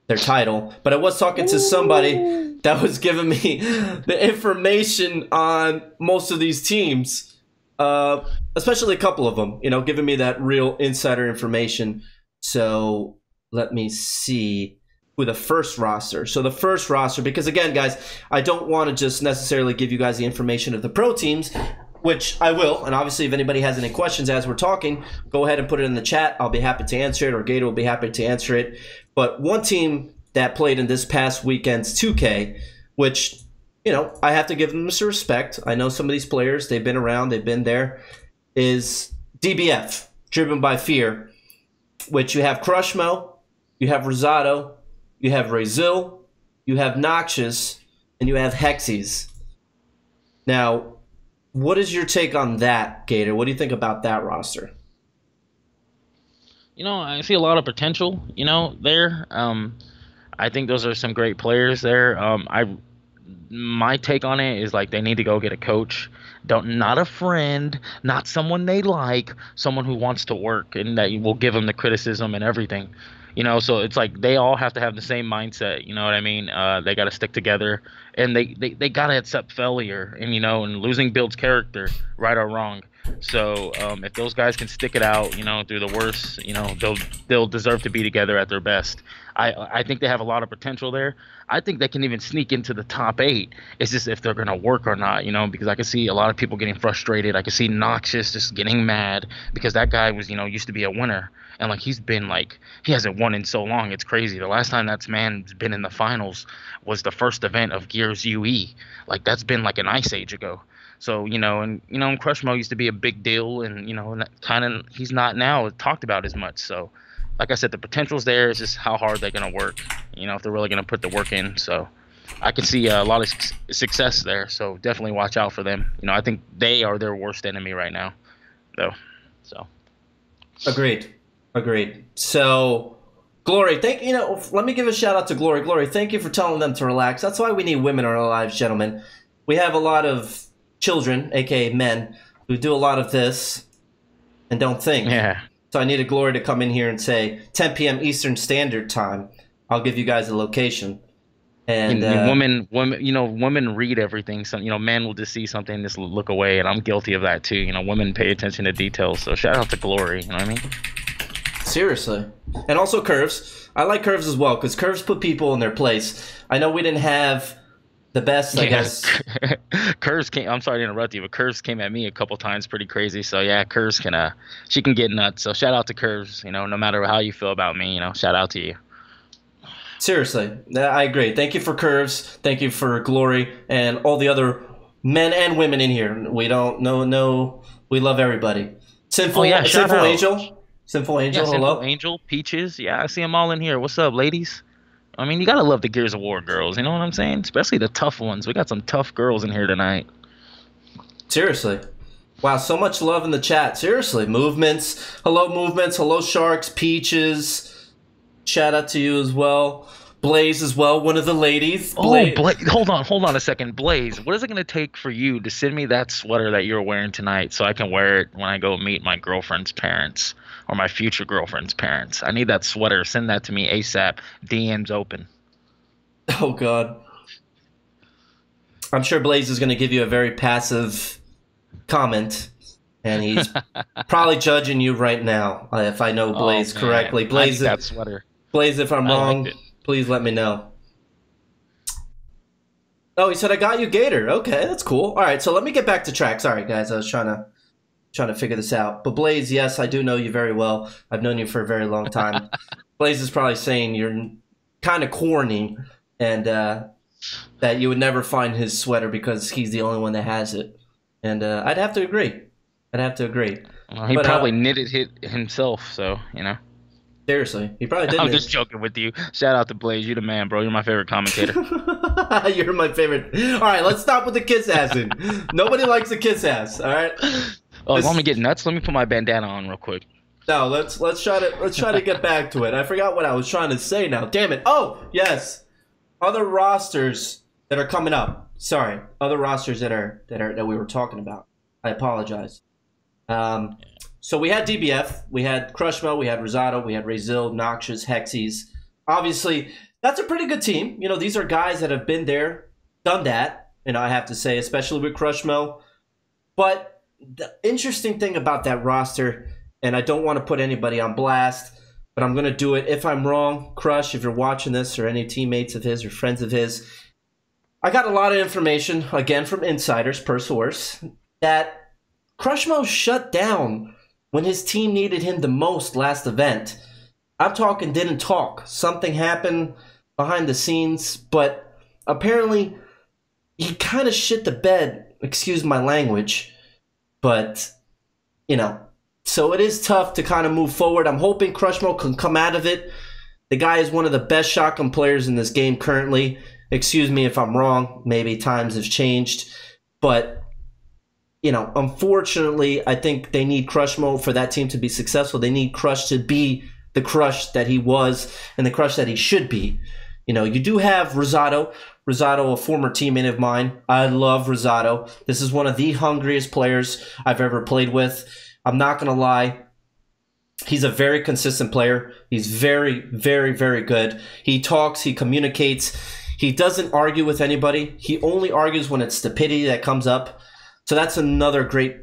their title. But I was talking to somebody that was giving me the information on most of these teams. Especially a couple of them. You know, giving me that real insider information. So let me see. With the first roster. So the first roster, because again, guys, I don't want to just necessarily give you guys the information of the pro teams, which I will. And obviously, if anybody has any questions as we're talking, go ahead and put it in the chat. I'll be happy to answer it, or Gator will be happy to answer it. But one team that played in this past weekend's 2K, which, you know, I have to give them some respect. I know some of these players, they've been around, they've been there, is DBF, Driven by Fear, which you have Crushmo, you have Rosado, you have Razil, you have Noxious, and you have Hexies. Now, what is your take on that, Gator? What do you think about that roster? You know, I see a lot of potential, you know, there. I think those are some great players there. my take on it is like they need to go get a coach. Not a friend, not someone they like, someone who wants to work and that will give them the criticism and everything. So it's like they all have to have the same mindset. You know what I mean? They got to stick together, and they got to accept failure. And and losing builds character, right or wrong. So if those guys can stick it out, through the worst, they'll deserve to be together at their best. I think they have a lot of potential there. I think they can even sneak into the top 8. It's just if they're gonna work or not, because I can see a lot of people getting frustrated. I can see Noxious just getting mad because that guy was, used to be a winner. And like he hasn't won in so long. It's crazy. The last time that man's been in the finals was the first event of Gears UE. Like that's been like an ice age ago. So, and Crush Mo used to be a big deal, and, he's not now talked about as much. So, like I said, the potential's there. It's just how hard they're going to work, if they're really going to put the work in. So, I can see a lot of success there. So, definitely watch out for them. I think they are their worst enemy right now, though. So, Agreed. So, Glory, let me give a shout out to Glory. Glory, thank you for telling them to relax. That's why we need women in our lives, gentlemen. We have a lot of children, aka men, who do a lot of this and don't think. Yeah. So I needed Glory to come in here and say 10 p.m. Eastern Standard Time. I'll give you guys a location. And women read everything. So men will just see something and just look away, and I'm guilty of that too. Women pay attention to details. So shout out to Glory. You know what I mean? Seriously. And also Curves. I like Curves as well because Curves put people in their place. I know we didn't have the best, I guess. Curves came. I'm sorry to interrupt you, but Curves came at me a couple times, pretty crazy. So yeah, Curves she can get nuts. So shout out to Curves. No matter how you feel about me, shout out to you. Seriously, I agree. Thank you for Curves. Thank you for Glory and all the other men and women in here. We don't know. We love everybody. Sinful Angel. Sinful Angel. Hello. Sinful Angel. Peaches. Yeah, I see them all in here. What's up, ladies? I mean, you gotta love the Gears of War girls, you know what I'm saying? Especially the tough ones. We got some tough girls in here tonight. Seriously. Wow, so much love in the chat. Seriously. Movements. Hello, Sharks. Peaches. Shout out to you as well. Blaze as well, one of the ladies. Blaze. Hold on a second. Blaze, what is it gonna take for you to send me that sweater that you're wearing tonight so I can wear it when I go meet my girlfriend's parents? Or my future girlfriend's parents. I need that sweater. Send that to me ASAP. DM's open. Oh, God. I'm sure Blaze is going to give you a very passive comment. And he's probably judging you right now, if I know Blaze correctly. Blaze, I need that sweater. Blaze, if I'm wrong, please let me know. Oh, he said, I got you, Gator. Okay, that's cool. All right, so let me get back to track. Sorry, guys. I was trying to figure this out. But Blaze, yes, I do know you very well. I've known you for a very long time. Blaze is probably saying you're kind of corny and that you would never find his sweater because he's the only one that has it. And I'd have to agree. Well, he probably knitted it himself, so, Seriously, he probably did. I'm just joking with you. Shout out to Blaze. You the man, bro. You're my favorite commentator. You're my favorite. All right, let's stop with the kiss assing. Nobody likes a kiss ass, all right? Oh, you want me to get nuts? Let me put my bandana on real quick. No, let's try to get back to it. I forgot what I was trying to say now. Damn it. Oh, yes. Other rosters that are coming up. Sorry. Other rosters that we were talking about. I apologize. So we had DBF, we had Crushmo, we had Rosado, we had Razil, Noxious, Hexies. Obviously, that's a pretty good team. These are guys that have been there, done that, I have to say, especially with Crushmo. But the interesting thing about that roster, and I don't want to put anybody on blast, but I'm going to do it. If I'm wrong, Crush, if you're watching this, or any teammates of his or friends of his, I got a lot of information, again, from insiders, per source, that Crushmo shut down when his team needed him the most last event. I'm talking didn't talk. Something happened behind the scenes, but apparently he kind of shit the bed, excuse my language. But, so it is tough to kind of move forward. I'm hoping Crushmo can come out of it. The guy is one of the best shotgun players in this game currently. Excuse me if I'm wrong. Maybe times have changed. But, unfortunately, I think they need Crushmo for that team to be successful. They need Crush to be the Crush that he was and the Crush that he should be. You know, you do have Rosado. Rosado, a former teammate of mine. I love Rosado. This is one of the hungriest players I've ever played with. I'm not going to lie. He's a very consistent player. He's very, very, very good. He talks, he communicates. He doesn't argue with anybody. He only argues when it's stupidity that comes up. So that's another great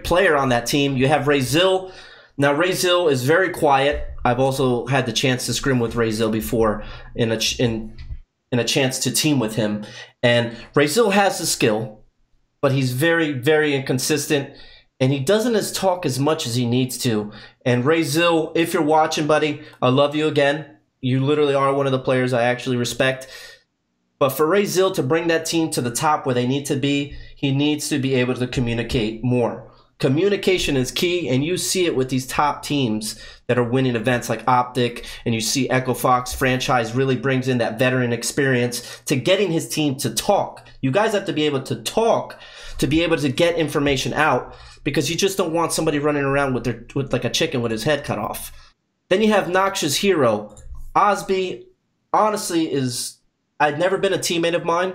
player on that team. You have Razil. Now, Razil is very quiet. I've also had the chance to scrim with Razil before in a chance to team with him. And Razil has the skill, but he's very, very inconsistent. And he doesn't talk as much as he needs to. And Razil, if you're watching, buddy, I love you again. You literally are one of the players I actually respect. But for Razil to bring that team to the top where they need to be, he needs to be able to communicate more. Communication is key, and you see it with these top teams that are winning events like Optic, and you see EchoFox franchise really brings in that veteran experience to getting his team to talk. You guys have to be able to talk to be able to get information out, because you just don't want somebody running around with like a chicken with his head cut off. Then you have Noxious Hero. Osby, honestly, I'd never been a teammate of mine,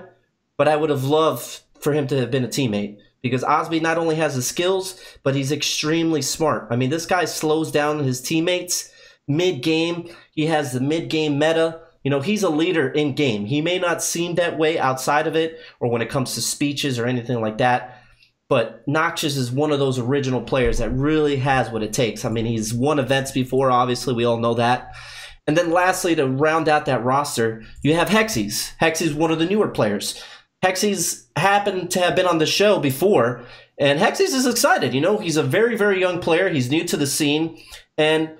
but I would have loved for him to have been a teammate, because Osby not only has the skills, but he's extremely smart. I mean, this guy slows down his teammates mid-game. He has the mid-game meta. You know, he's a leader in-game. He may not seem that way outside of it or when it comes to speeches or anything like that, but Noxious is one of those original players that really has what it takes. I mean, he's won events before, obviously, we all know that. And then lastly, to round out that roster, you have Hexies. Hexies, one of the newer players. Hexies happened to have been on the show before, and Hexies is excited. You know, he's a very, very young player. He's new to the scene, and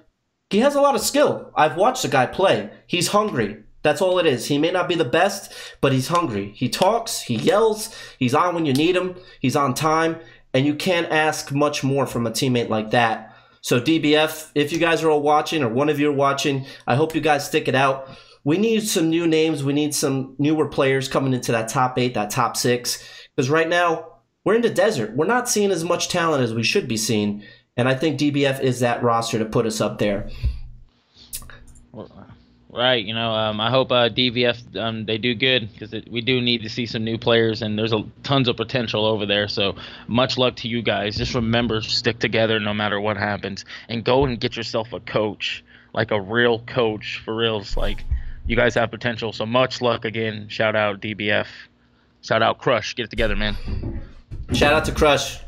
he has a lot of skill. I've watched the guy play. He's hungry. That's all it is. He may not be the best, but he's hungry. He talks, he yells, he's on when you need him, he's on time, and you can't ask much more from a teammate like that. So DBF, if you guys are all watching, or one of you are watching, I hope you guys stick it out. We need some new names. We need some newer players coming into that top 8, that top 6. Because right now, we're in the desert. We're not seeing as much talent as we should be seeing. And I think DBF is that roster to put us up there. Right, you know, I hope DVF they do good, because we do need to see some new players, and there's tons of potential over there. So much luck to you guys. Just remember, stick together no matter what happens, and go and get yourself a coach, like a real coach for reals. Like, you guys have potential. So much luck again. Shout out DBF. Shout out Crush. Get it together, man. Shout out to Crush.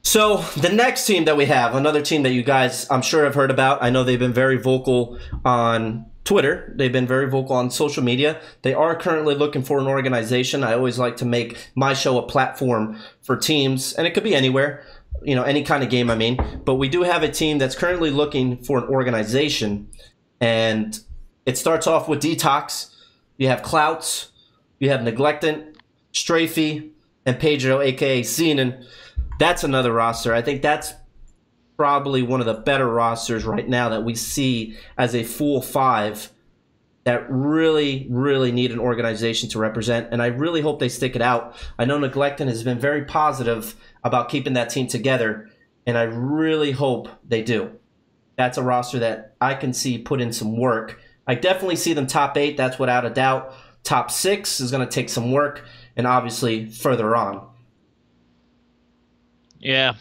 So the next team that we have, another team that you guys, I'm sure, have heard about. I know they've been very vocal on Twitter. They've been very vocal on social media. They are currently looking for an organization. I always like to make my show a platform for teams, and it could be anywhere, you know, any kind of game, I mean. But we do have a team that's currently looking for an organization, and it starts off with Detox. You have Clouts, you have Neglectant, Strafey, and Pedro, a.k.a. Zenon. That's another roster. I think that's probably one of the better rosters right now that we see as a full 5 that really, really need an organization to represent. And I really hope they stick it out. I know Neglectant has been very positive about keeping that team together, and I really hope they do. That's a roster that I can see put in some work. I definitely see them top 8. That's without a doubt. Top 6 is going to take some work, and obviously further on. Yeah,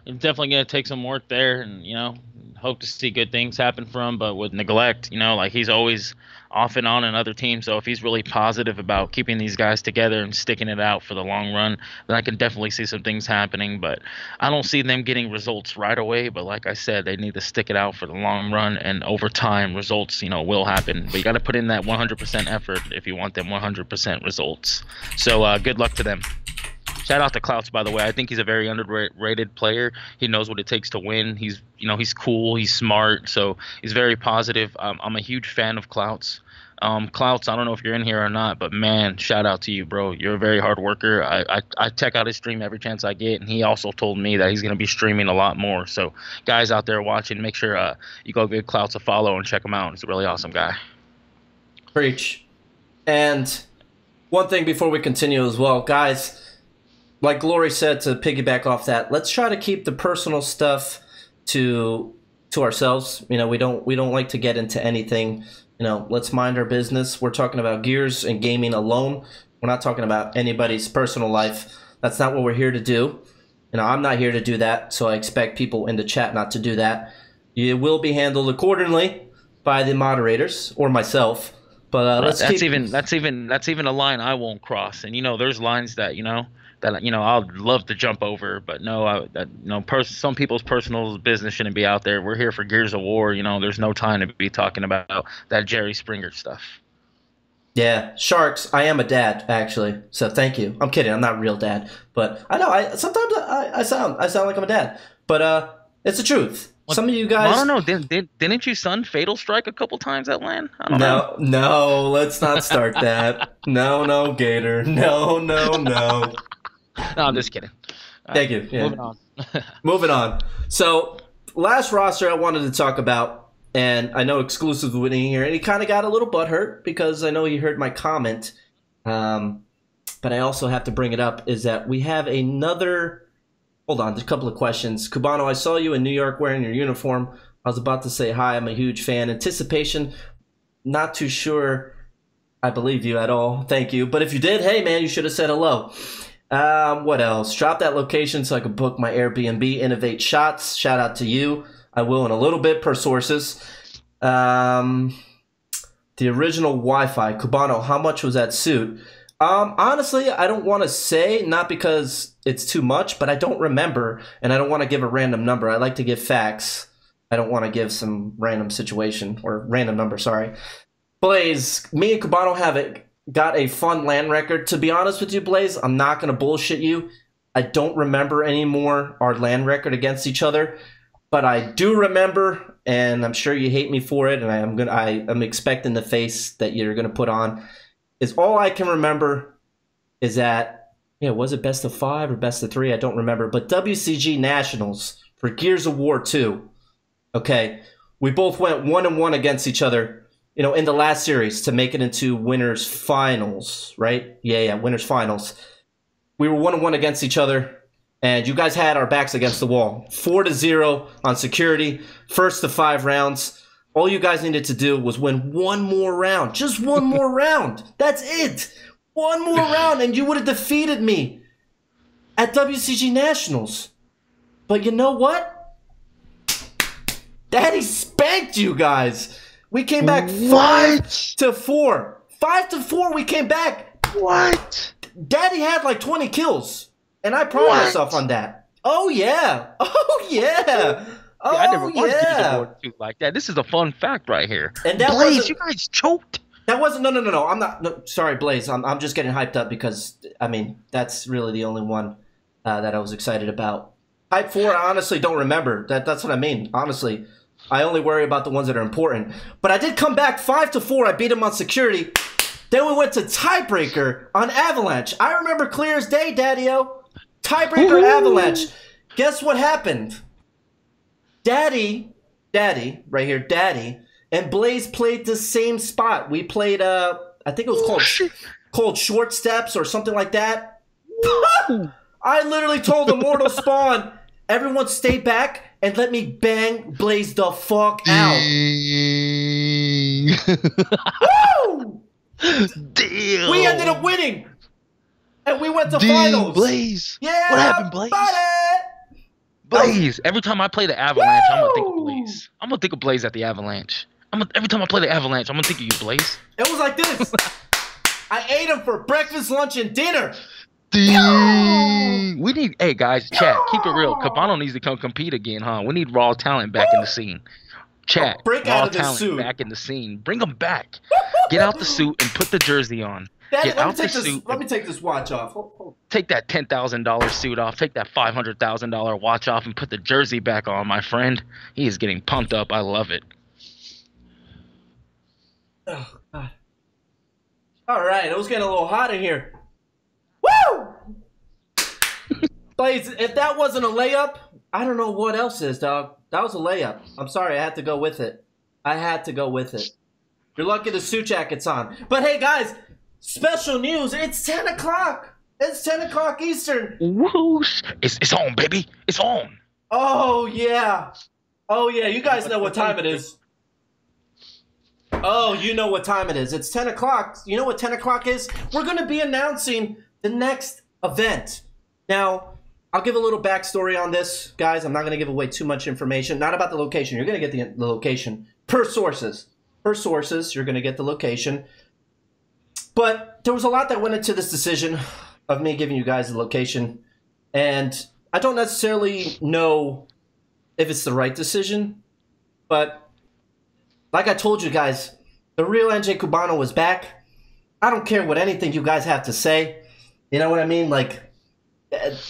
it's definitely going to take some work there, and, you know, hope to see good things happen from him. But with Neglect, you know, like, he's always off and on in other teams. So if he's really positive about keeping these guys together and sticking it out for the long run, then I can definitely see some things happening. But I don't see them getting results right away. But like I said, they need to stick it out for the long run, and over time, results, you know, will happen. But you got to put in that 100% effort if you want them 100% results. So good luck to them. Shout out to Clouts, by the way. I think he's a very underrated player. He knows what it takes to win. He's, you know, he's cool. He's smart. So he's very positive. I'm a huge fan of Clouts. Clouts, I don't know if you're in here or not, but man, shout out to you, bro. You're a very hard worker. I check out his stream every chance I get, and he also told me that he's going to be streaming a lot more. So guys out there watching, make sure you go give Clouts a follow and check him out. He's a really awesome guy. Preach. And one thing before we continue as well, guys, like Glory said, to piggyback off that, let's try to keep the personal stuff to ourselves. You know, we don't like to get into anything let's mind our business. We're talking about gears and gaming alone. We're not talking about anybody's personal life. That's not what we're here to do. I'm not here to do that, so I expect people in the chat not to do that. It will be handled accordingly by the moderators or myself. But that's even a line I won't cross. And there's lines that I'd love to jump over, but no, some people's personal business shouldn't be out there. We're here for Gears of War. There's no time to be talking about that Jerry Springer stuff. Yeah, Sharks, I am a dad, actually. So thank you. I'm kidding. I'm not a real dad. But I know sometimes I sound like I'm a dad. But it's the truth. Some of you guys... I don't know. Didn't you son fatal strike a couple times at LAN? I don't know. No, let's not start that. No, Gator. No. No, I'm just kidding. Thank you. Yeah. Moving on. So, last roster I wanted to talk about, and I know Exclusive was in here, and he kind of got a little butthurt because I know he heard my comment. But I also have to bring it up, is that we have another... Hold on, there's a couple of questions. Cubano, I saw you in New York wearing your uniform. I was about to say hi. I'm a huge fan. Anticipation, not too sure I believe you at all. Thank you. But if you did, hey, man, you should have said hello. What else? Drop that location so I can book my Airbnb. Innovate Shots. Shout out to you. I will in a little bit per sources. The original Wi-Fi. Cubano, how much was that suit? Honestly, I don't want to say, not because it's too much, but I don't remember, and I don't want to give a random number. I like to give facts. I don't want to give some random situation, or random number, sorry. Blaze, me and Cubano got a fun LAN record. To be honest with you, Blaze, I'm not going to bullshit you. I don't remember anymore our LAN record against each other, but I do remember, and I'm sure you hate me for it, and I'm expecting the face that you're going to put on, is all I can remember is that, was it best of 5 or best of 3? I don't remember, but WCG Nationals for Gears of War 2. Okay, we both went 1-1 against each other, in the last series to make it into winners finals, right? Yeah, winners finals. We were 1-1 against each other, and you guys had our backs against the wall. 4-0 on security, first to 5 rounds. All you guys needed to do was win one more round. Just one more round. That's it. One more round, and you would have defeated me at WCG Nationals. But you know what? Daddy spanked you guys. We came back 5-4. 5-4, we came back. What? Daddy had like 20 kills, and I pride myself on that. Oh, yeah. Oh, yeah. Oh, I never watched Gears of War 2 like that. This is a fun fact right here. And that Blaze, you guys choked. That wasn't. No. I'm not. No, sorry, Blaze. I'm just getting hyped up because that's really the only one that I was excited about. Hype 4, I honestly don't remember. That's what I mean. Honestly, I only worry about the ones that are important. But I did come back 5-4. I beat him on security. Then we went to tiebreaker on Avalanche. I remember clear as day, Daddy-o. Tiebreaker Avalanche. Guess what happened? Daddy, right here, Daddy, and Blaze played the same spot. We played, I think it was called Short Steps or something like that. I literally told Immortal Spawn, everyone stay back and let me bang Blaze the fuck out. Woo! Damn. We ended up winning, and we went to finals. Blaze. Yeah, what happened, Blaze? Blaze. Every time I play the Avalanche, I'm gonna think of Blaze. I'm gonna think of Blaze at the Avalanche. Every time I play the Avalanche, I'm gonna think of you, Blaze. It was like this. I ate him for breakfast, lunch, and dinner. We need, hey guys, chat, keep it real. Cabano needs to come compete again, huh? We need raw talent back in the scene. Chat, break raw out of talent suit. Back in the scene. Bring them back. Get out the suit and put the jersey on. Daddy, let me take this watch off. Hold. Take that $10,000 suit off. Take that $500,000 watch off and put the jersey back on, my friend. He is getting pumped up. I love it. Oh, God. All right, it was getting a little hot in here. Woo! Blaze, if that wasn't a layup, I don't know what else is, dog. That was a layup. I'm sorry, I had to go with it. You're lucky the suit jacket's on. But hey, guys, special news. It's 10 o'clock. It's 10 o'clock Eastern. Whoosh. It's on, baby. It's on. Oh, yeah. You guys know what time it is. Oh, you know what time it is. It's 10 o'clock. You know what 10 o'clock is? We're going to be announcing the next event. Now, I'll give a little backstory on this, guys. I'm not going to give away too much information. Not about the location. You're going to get the location. Per sources. Per sources, you're going to get the location. But there was a lot that went into this decision of me giving you guys the location. And I don't necessarily know if it's the right decision. But like I told you guys, the real NJCUBANO is back. I don't care what anything you guys have to say. You know what I mean? Like,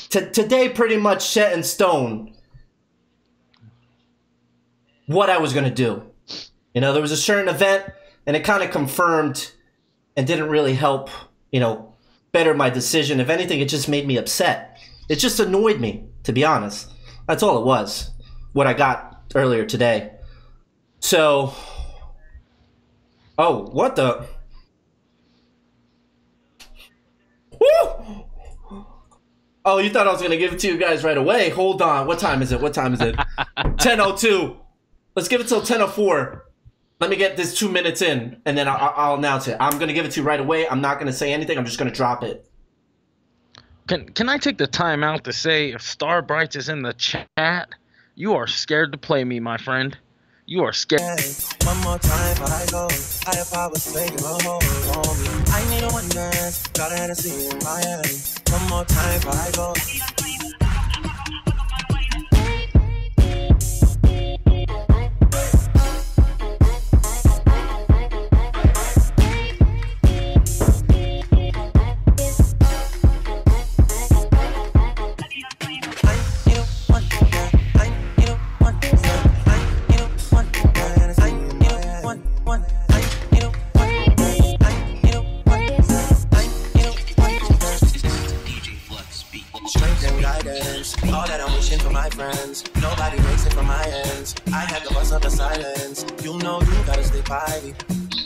today pretty much set in stone what I was going to do. You know, there was a certain event, and it kind of confirmed and didn't really help, you know, better my decision. If anything, it just made me upset. It just annoyed me, to be honest. That's all it was, what I got earlier today. So, oh, what the? Woo! Oh, you thought I was going to give it to you guys right away. Hold on. What time is it? What time is it? 10:02. Let's give it till 10:04. Let me get this 2 minutes in, and then I'll announce it. I'm going to give it to you right away. I'm not going to say anything. I'm just going to drop it. Can I take the time out to say, if Starbrights is in the chat, you are scared to play me, my friend. You are scared. One more time before I go. Higher powers taking a hold on me. I need a one dance, got a Hennessy in my hand. One more time before I go. All that I'm wishing for my friends. Nobody makes it from my ends. I had to bust up the silence. You know you gotta stay by me.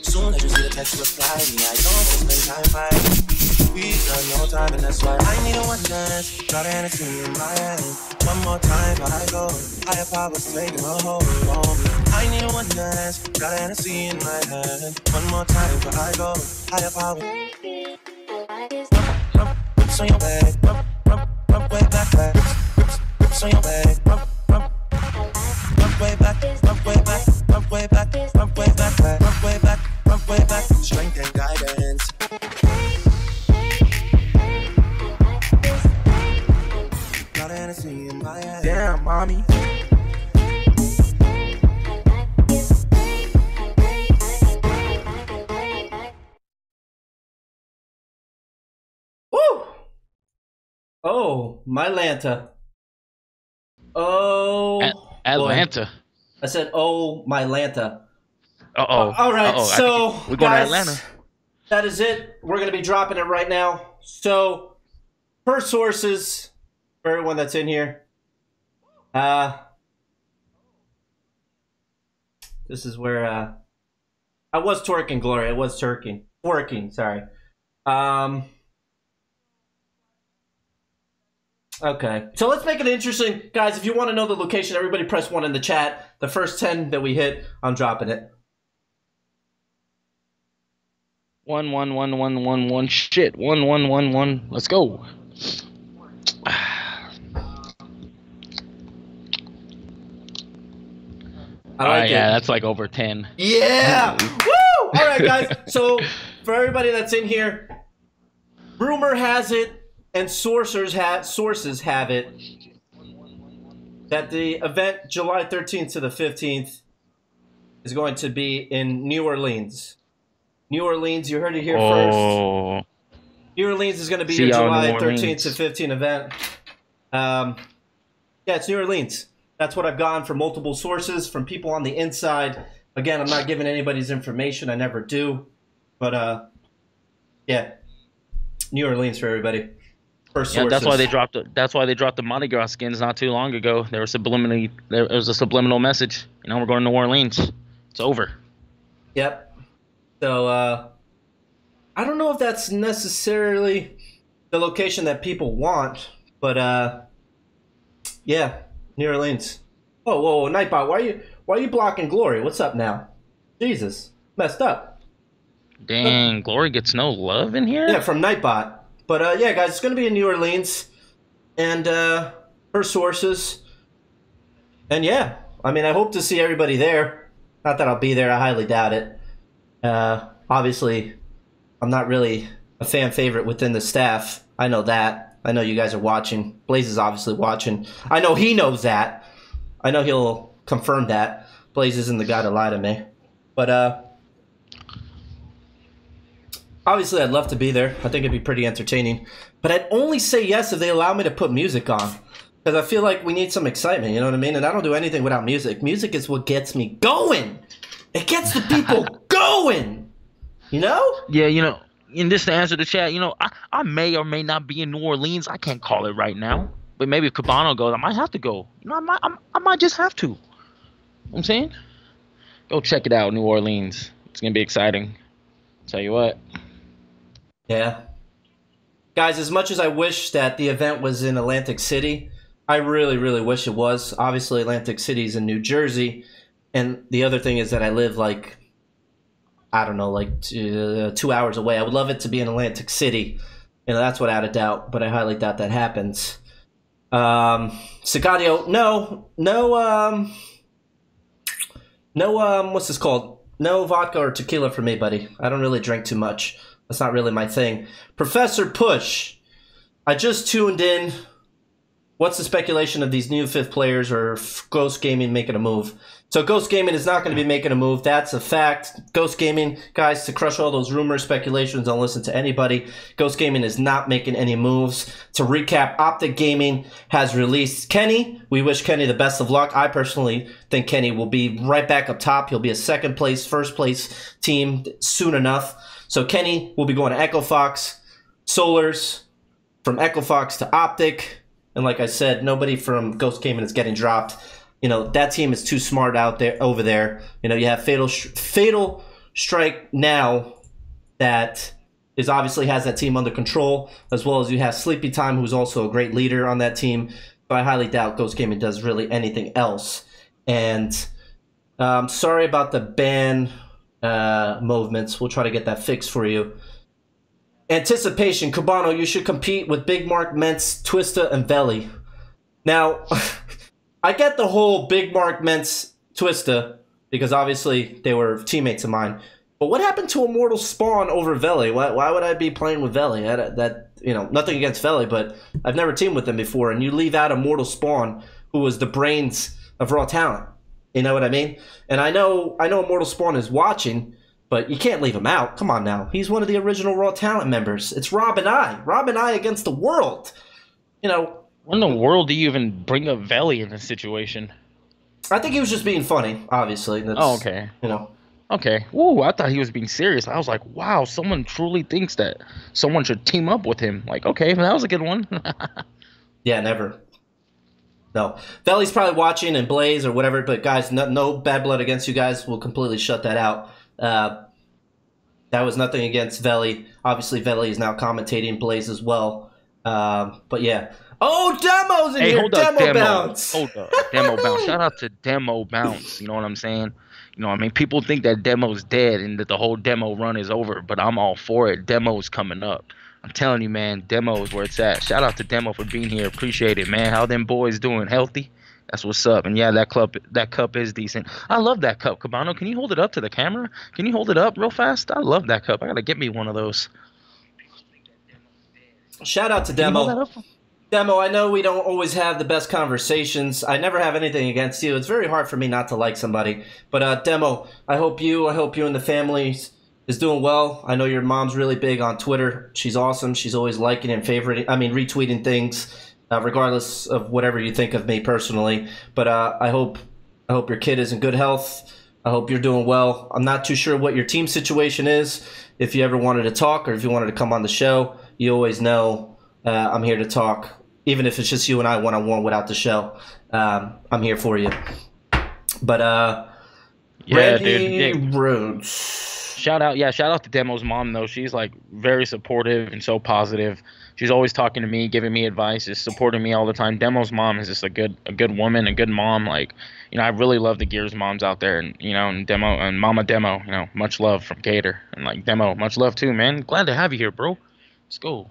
Soon as you see the text, reply me. I don't want to spend time fighting. We got no time, and that's why I need a one dance. Got a Hennessy in my hand. One more time before I go. Higher powers taking a hold on me. I need a one dance. Got a Hennessy in my hand. One more time before I go. Higher powers. Whips on your bed. Rub way back. Whips on your bed. Rub way back. Rub way back. Rub way back. Rub way back. Rub way back. Rub way back. Strength and guidance. Got a Hennessy in my hand. Damn, mommy. Woo! Oh, my Lanta. Oh, Atlanta. Boy. I said, oh, my Lanta. Uh-oh. All right, so we're going guys, to Atlanta. That is it. We're going to be dropping it right now. So, per sources, for everyone that's in here, this is where I was twerking, Gloria. I was twerking, sorry. Okay, so let's make it interesting. Guys, if you want to know the location, everybody press 1 in the chat. The first 10 that we hit, I'm dropping it. 1 1 1 1 1 1 shit. 1 1 1 1. Let's go. I like it. Yeah, that's like over 10. Yeah! Woo! All right, guys. So for everybody that's in here, rumor has it, and sources have it, that the event July 13th to the 15th is going to be in New Orleans. New Orleans, you heard it here first. New Orleans is going to be your July 13th to 15th event. Yeah, it's New Orleans. That's what I've gotten from multiple sources, from people on the inside. Again, I'm not giving anybody's information. I never do. But, yeah. New Orleans for everybody. Yeah, that's why they dropped the Mardi Gras skins not too long ago. There was a subliminal message. You know, we're going to New Orleans. It's over. Yep. So I don't know if that's necessarily the location that people want, but yeah, New Orleans. Whoa, Nightbot, why are you blocking Glory? What's up now? Jesus. Messed up. Dang, Glory gets no love in here? Yeah, from Nightbot. But yeah, guys, it's going to be in New Orleans. And her sources. And yeah, I mean, I hope to see everybody there. Not that I'll be there. I highly doubt it. Obviously, I'm not really a fan favorite within the staff. I know that. I know you guys are watching. Blaze is obviously watching. I know he knows that. I know he'll confirm that. Blaze isn't the guy to lie to me. But obviously, I'd love to be there. I think it'd be pretty entertaining. But I'd only say yes if they allow me to put music on. Because I feel like we need some excitement, you know what I mean? And I don't do anything without music. Music is what gets me going. It gets the people going. You know? Yeah, you know, and just to answer the chat, you know, I may or may not be in New Orleans. I can't call it right now. But maybe if Cabano goes, I might have to go. You know, I might just have to. You know what I'm saying? Go check it out, New Orleans. It's going to be exciting. Tell you what. Yeah. Guys, as much as I wish that the event was in Atlantic City, I really, really wish it was. Obviously, Atlantic City is in New Jersey. And the other thing is that I live like, I don't know, like 2 hours away. I would love it to be in Atlantic City. You know, that's without a doubt, but I highly doubt that happens. Sicario, no, what's this called? No vodka or tequila for me, buddy. I don't really drink too much. That's not really my thing. Professor Push, I just tuned in. What's the speculation of these new fifth players or Ghost Gaming making a move? So Ghost Gaming is not going to be making a move. That's a fact. Ghost Gaming, guys, to crush all those rumors, speculations, don't listen to anybody. Ghost Gaming is not making any moves. To recap, Optic Gaming has released Kenny. We wish Kenny the best of luck. I personally think Kenny will be right back up top. He'll be a second place, first place team soon enough. So Kenny will be going to EchoFox, Solars, from EchoFox to Optic. And like I said, nobody from Ghost Gaming is getting dropped. You know, that team is too smart over there. You know, you have Fatal Strike now that is obviously has that team under control, as well as you have Sleepy Time, who's also a great leader on that team. But I highly doubt Ghost Gaming does really anything else. And sorry about the ban movements. We'll try to get that fixed for you. Anticipation, Cubano, you should compete with Big Mark, Mentz, Twista, and Veli. Now, I get the whole Big Mark, Mentz, Twista, because obviously they were teammates of mine. But what happened to Immortal Spawn over Veli? Why would I be playing with Veli? That you know, nothing against Veli, but I've never teamed with them before. And you leave out Immortal Spawn, who was the brains of Raw Talent. You know what I mean? And I know Immortal Spawn is watching, but you can't leave him out. Come on now. He's one of the original Raw Talent members. It's Rob and I. Rob and I against the world. You know. When in the world do you even bring up Veli in this situation? I think he was just being funny, obviously. Oh, okay. You know. Okay. Ooh, I thought he was being serious. I was like, wow, someone truly thinks that someone should team up with him. Like, okay, that was a good one. Yeah, never. No. Veli's probably watching and Blaze or whatever, but guys, no bad blood against you guys. We'll completely shut that out. That was nothing against Veli. Obviously, Veli is now commentating Blaze as well. But yeah. Oh, Demo's in here. Hold up, Demo Bounce. Hold up. Demo Bounce. Shout out to Demo Bounce. You know what I'm saying? You know, I mean, people think that Demo's dead and that the whole demo run is over, but I'm all for it. Demo's coming up. I'm telling you, man, Demo is where it's at. Shout out to Demo for being here. Appreciate it, man. How them boys doing? Healthy? That's what's up. And yeah, that cup is decent. I love that cup, Cabano. Can you hold it up to the camera? Can you hold it up real fast? I love that cup. I gotta get me one of those. Shout out to Demo. Demo, I know we don't always have the best conversations. I never have anything against you. It's very hard for me not to like somebody. But Demo, I hope you and the family is doing well. I know your mom's really big on Twitter. She's awesome. She's always liking and retweeting things, regardless of whatever you think of me personally. But I hope your kid is in good health. I hope you're doing well. I'm not too sure what your team situation is. If you ever wanted to talk or if you wanted to come on the show, you always know I'm here to talk. Even if it's just you and I one-on-one without the show, I'm here for you. But yeah, Randy dude. Rhodes. shout out to Demo's mom though. She's like very supportive and so positive. She's always talking to me, giving me advice, just supporting me all the time. Demo's mom is just a good woman, a good mom. Like, you know, I really love the Gears moms out there, and you know, and Demo and Mama Demo, you know, much love from Gator, and like Demo, much love too, man. Glad to have you here, bro. Let's go.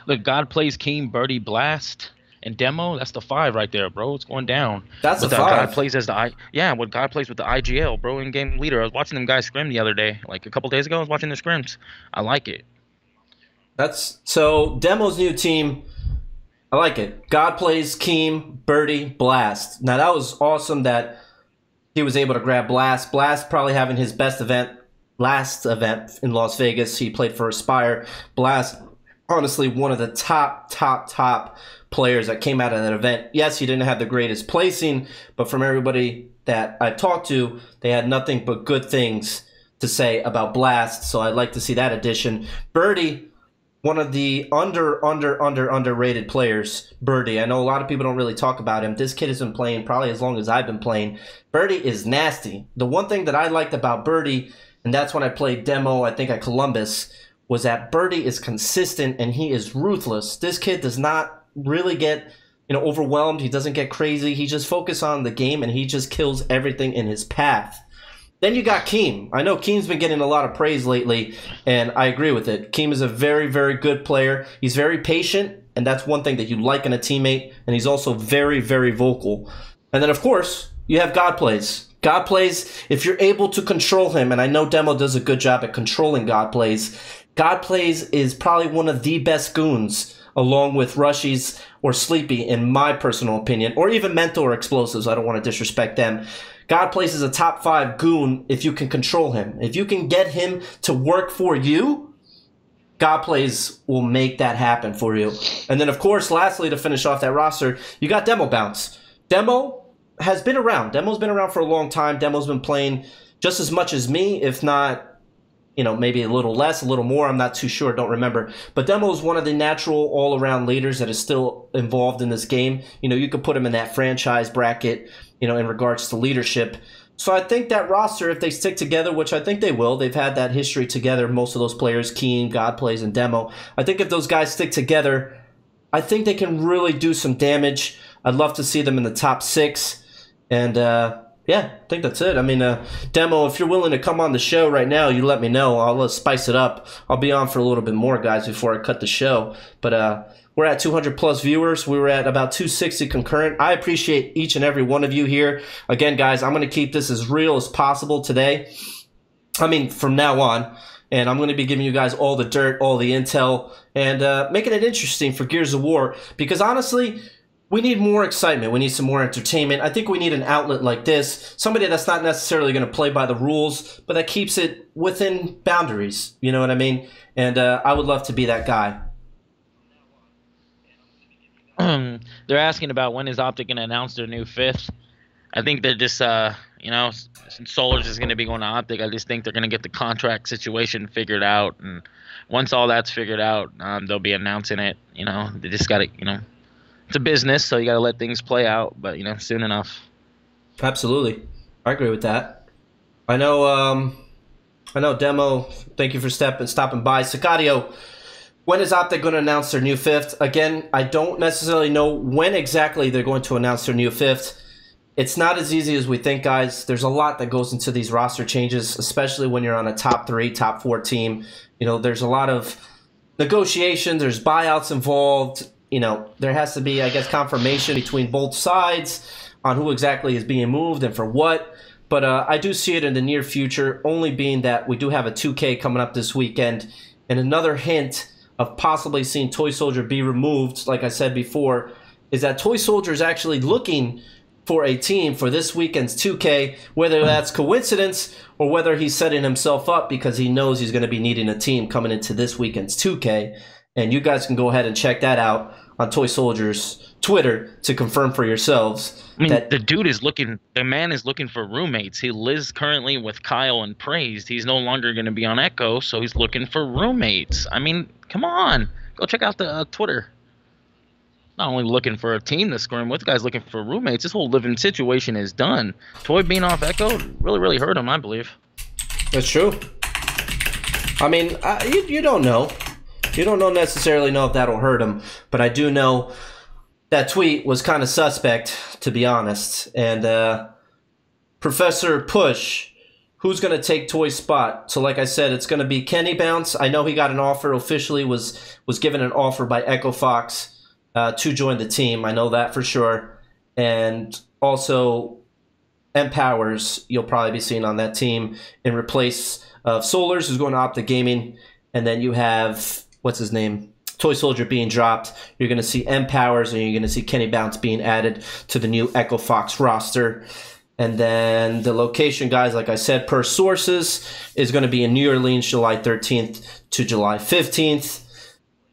Look, God Plays King, Birdie Blast, and Demo. That's the 5 right there, bro. It's going down. That's the 5. God plays as the what God plays with the IGL, bro, in-game leader. I was watching them guys scrim the other day, like a couple days ago. I was watching the scrims. I like it. That's so Demo's new team. I like it. God Plays Keem, Birdie, Blast. Now that was awesome that he was able to grab Blast. Blast probably having his best last event in Las Vegas. He played for Aspire. Blast, honestly, one of the top players that came out of that event. Yes, he didn't have the greatest placing, but from everybody that I talked to, they had nothing but good things to say about Blast. So I'd like to see that addition. Birdie, one of the underrated players, Birdie. I know a lot of people don't really talk about him. This kid has been playing probably as long as I've been playing. Birdie is nasty. The one thing that I liked about Birdie, and that's when I played Demo, I think at Columbus, was that Birdie is consistent and he is ruthless. This kid does not really get, you know, overwhelmed. He doesn't get crazy. He just focuses on the game and he just kills everything in his path. Then you got Keem. I know Keem's been getting a lot of praise lately, and I agree with it. Keem is a very, very good player. He's very patient, and that's one thing that you like in a teammate, and he's also very, very vocal. And then, of course, you have God Plays. God Plays, if you're able to control him, and I know Demo does a good job at controlling God Plays, God Plays is probably one of the best goons, along with Rushies or Sleepy, in my personal opinion, or even Mental or Explosives. I don't want to disrespect them. God Plays is a top 5 goon if you can control him. If you can get him to work for you, God Plays will make that happen for you. And then, of course, lastly, to finish off that roster, you got Demo Bounce. Demo has been around. Demo's been around for a long time. Demo's been playing just as much as me, if not, you know, maybe a little less, a little more. I'm not too sure. Don't remember. But Demo is one of the natural all-around leaders that is still involved in this game. You know, you could put him in that franchise bracket, you know, in regards to leadership. So I think that roster, if they stick together, which I think they will, they've had that history together, most of those players, Keen, God Plays, and Demo. I think if those guys stick together, I think they can really do some damage. I'd love to see them in the top 6. And, yeah, I think that's it. I mean, Demo, if you're willing to come on the show right now, you let me know. I'll spice it up. I'll be on for a little bit more, guys, before I cut the show. But we're at 200-plus viewers. We were at about 260 concurrent. I appreciate each and every one of you here. Again, guys, I'm going to keep this as real as possible today. I mean, from now on. And I'm going to be giving you guys all the dirt, all the intel, and making it interesting for Gears of War. Because, honestly, we need more excitement. We need some more entertainment. I think we need an outlet like this. Somebody that's not necessarily going to play by the rules, but that keeps it within boundaries. You know what I mean? And I would love to be that guy. They're asking about when is Optic going to announce their new 5th. I think they're just, you know, since Solar's is going to be going to Optic, I just think they're going to get the contract situation figured out. And once all that's figured out, they'll be announcing it. You know, they just got to, you know, it's a business, so you got to let things play out. But, you know, soon enough. Absolutely. I agree with that. I know, Demo, thank you for stopping by. Sicario, when is Optic going to announce their new 5th? Again, I don't necessarily know when exactly they're going to announce their new 5th. It's not as easy as we think, guys. There's a lot that goes into these roster changes, especially when you're on a top 3, top 4 team. You know, there's a lot of negotiations. There's buyouts involved. You know, there has to be, I guess, confirmation between both sides on who exactly is being moved and for what. But I do see it in the near future, only being that we do have a 2K coming up this weekend. And another hint of possibly seeing Toy Soldier be removed, like I said before, is that Toy Soldier is actually looking for a team for this weekend's 2K, whether that's coincidence or whether he's setting himself up because he knows he's going to be needing a team coming into this weekend's 2K. And you guys can go ahead and check that out on Toy Soldier's Twitter to confirm for yourselves. I mean, the man is looking for roommates. He lives currently with Kyle and Praised. He's no longer going to be on Echo, so he's looking for roommates. I mean, come on. Go check out the Twitter. Not only looking for a team to scrim with, the guy's looking for roommates. This whole living situation is done. Toy being off Echo really, really hurt him, I believe. That's true. I mean, you don't know. You don't necessarily know if that'll hurt him, but I do know that tweet was kind of suspect, to be honest. And Professor Push, who's going to take Toy's spot? So like I said, it's going to be Kenny Bounce. I know he got an offer, officially was given an offer by EchoFox to join the team. I know that for sure. And also M Powers, you'll probably be seeing on that team in replace of Solars, who's going to Optic Gaming. And then you have, what's his name? Toy Soldier being dropped. You're going to see M Powers, and you're going to see Kenny Bounce being added to the new EchoFox roster. And then the location, guys, like I said, per sources, is going to be in New Orleans, July 13th to July 15th.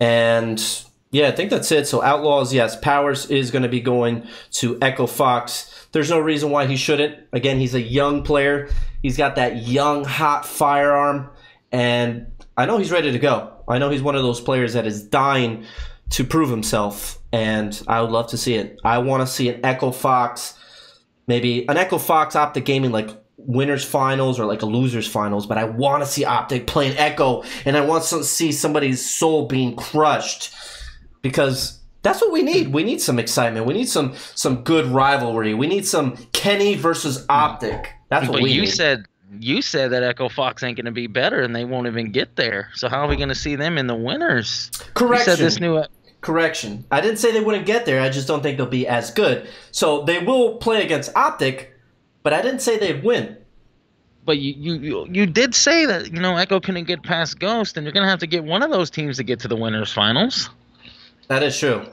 And yeah, I think that's it. So Outlaws, yes, Powers is going to be going to EchoFox. There's no reason why he shouldn't. Again, he's a young player. He's got that young, hot firearm. And I know he's ready to go. I know he's one of those players that is dying to prove himself. And I would love to see it. I want to see an EchoFox, maybe an EchoFox Optic Gaming, like winners finals or like a losers finals. But I want to see Optic playing Echo. And I want to see somebody's soul being crushed. Because that's what we need. We need some excitement. We need some good rivalry. We need some Kenny versus Optic. That's what we need. You said that EchoFox ain't going to be better, and they won't even get there. So how are we going to see them in the winners? Correction. You said this new. Correction. I didn't say they wouldn't get there. I just don't think they'll be as good. So they will play against Optic, but I didn't say they'd win. But you did say that Echo couldn't get past Ghost, and you're going to have to get one of those teams to get to the winners finals. That is true.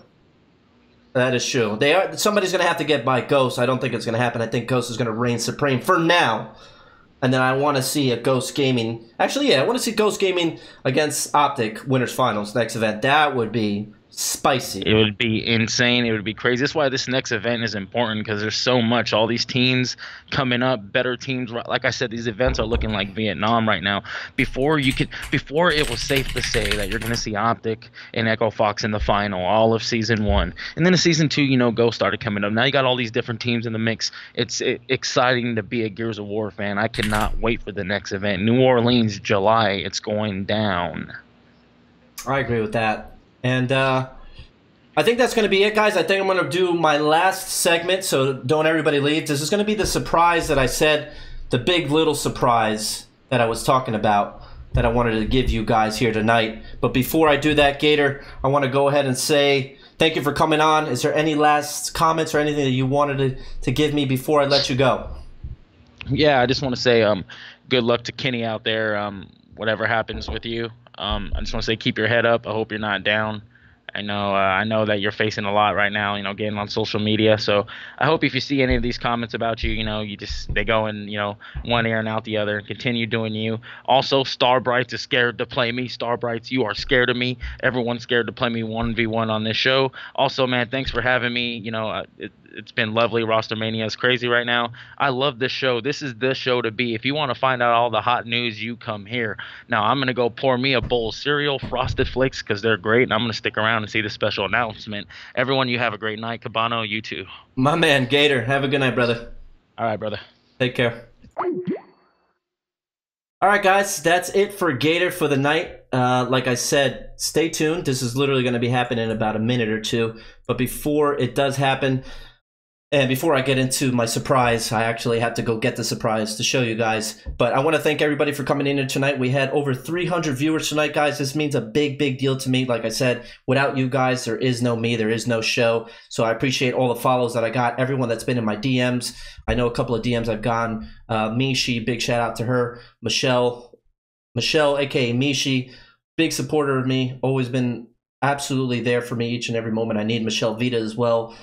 That is true. Somebody's going to have to get by Ghost. I don't think it's going to happen. I think Ghost is going to reign supreme for now. And then I want to see a Ghost Gaming. Actually, yeah, I want to see Ghost Gaming against Optic winners finals next event. That would be spicy. It would be insane. It would be crazy. That's why this next event is important, because there's so much. All these teams coming up, better teams. Like I said, these events are looking like Vietnam right now. Before it was safe to say that you're going to see Optic and EchoFox in the final all of season 1, and then in season 2, Ghost started coming up. Now you got all these different teams in the mix. It's exciting to be a Gears of War fan. I cannot wait for the next event. New Orleans, July. It's going down. I agree with that. And I think that's going to be it, guys. I think I'm going to do my last segment, so don't everybody leave. This is going to be the surprise that I said, the big little surprise that I was talking about that I wanted to give you guys here tonight. But before I do that, Gator, I want to go ahead and say thank you for coming on. Is there any last comments or anything that you wanted to give me before I let you go? Yeah, I just want to say good luck to Kenny out there, whatever happens with you. I just want to say keep your head up. I hope you're not down. I know that you're facing a lot right now, getting on social media. So I hope if you see any of these comments about you, they go in, one ear and out the other. Continue doing you. Also, Starbrights is scared to play me. Starbrights, you are scared of me. Everyone's scared to play me 1v1 on this show. Also, man, thanks for having me. It's been lovely. RosterMania is crazy right now. I love this show. This is the show to be. If you want to find out all the hot news, you come here. Now, I'm going to go pour me a bowl of cereal, Frosted Flakes, because they're great, and I'm going to stick around and see the special announcement. Everyone, you have a great night. Cabano, you too. My man, Gator. Have a good night, brother. All right, brother. Take care. All right, guys. That's it for Gator for the night. Like I said, stay tuned. This is literally going to be happening in about a minute or two. But before it does happen, and before I get into my surprise, I actually have to go get the surprise to show you guys. But I want to thank everybody for coming in here tonight. We had over 300 viewers tonight, guys. This means a big, big deal to me. Like I said, without you guys, there is no me. There is no show. So I appreciate all the follows that I got. Everyone that's been in my DMs. I know a couple of DMs I've gotten. Mishi, big shout out to her. Michelle, a.k.a. Mishi, big supporter of me. Always been absolutely there for me each and every moment I need. Michelle Vita as well.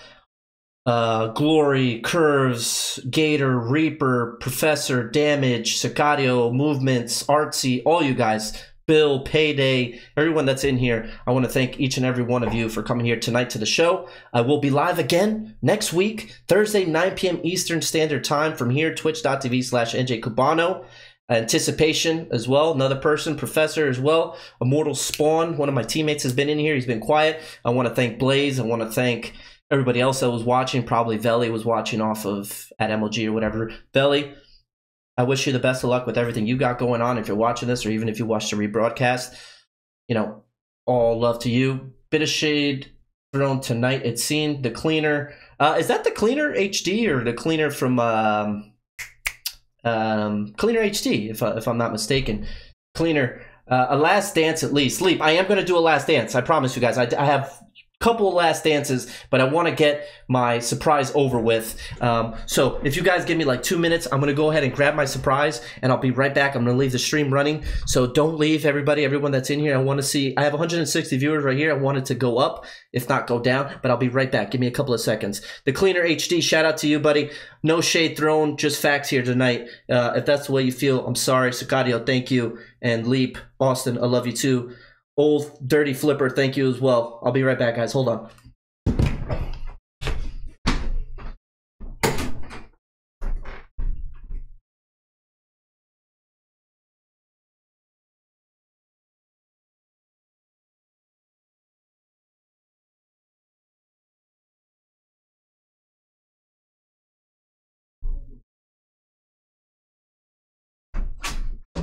Glory, Curves, Gator, Reaper, Professor, Damage, Sicario, Movements, Artsy, all you guys, Bill, Payday, everyone that's in here. I want to thank each and every one of you for coming here tonight to the show. I will be live again next week, Thursday, 9 p.m. Eastern Standard Time from here, twitch.tv/NJCUBANO. Anticipation as well, another person, Professor as well. Immortal Spawn, one of my teammates has been in here. He's been quiet. I want to thank Blaze. I want to thank everybody else that was watching. Probably Veli was watching off of at MLG or whatever. Veli, I wish you the best of luck with everything you got going on. If you're watching this, or even if you watch the rebroadcast, you know, all love to you. Bit of shade thrown tonight. It's seen the cleaner. Is that the cleaner HD or the cleaner from cleaner HD? If I'm not mistaken, cleaner. A last dance at least. Sleep. I am going to do a last dance. I promise you guys. I have couple of last dances, but I want to get my surprise over with. So if you guys give me like 2 minutes, I'm going to go ahead and grab my surprise, and I'll be right back. I'm going to leave the stream running, so don't leave, everybody, everyone that's in here. I want to see, I have 160 viewers right here. I want it to go up, if not go down, but I'll be right back. Give me a couple of seconds. The Cleaner HD, shout out to you, buddy. No shade thrown, just facts here tonight. If that's the way you feel, I'm sorry. Sicario, thank you. And Leap, Austin, I love you too. Old Dirty Flipper, thank you as well. I'll be right back, guys. Hold on.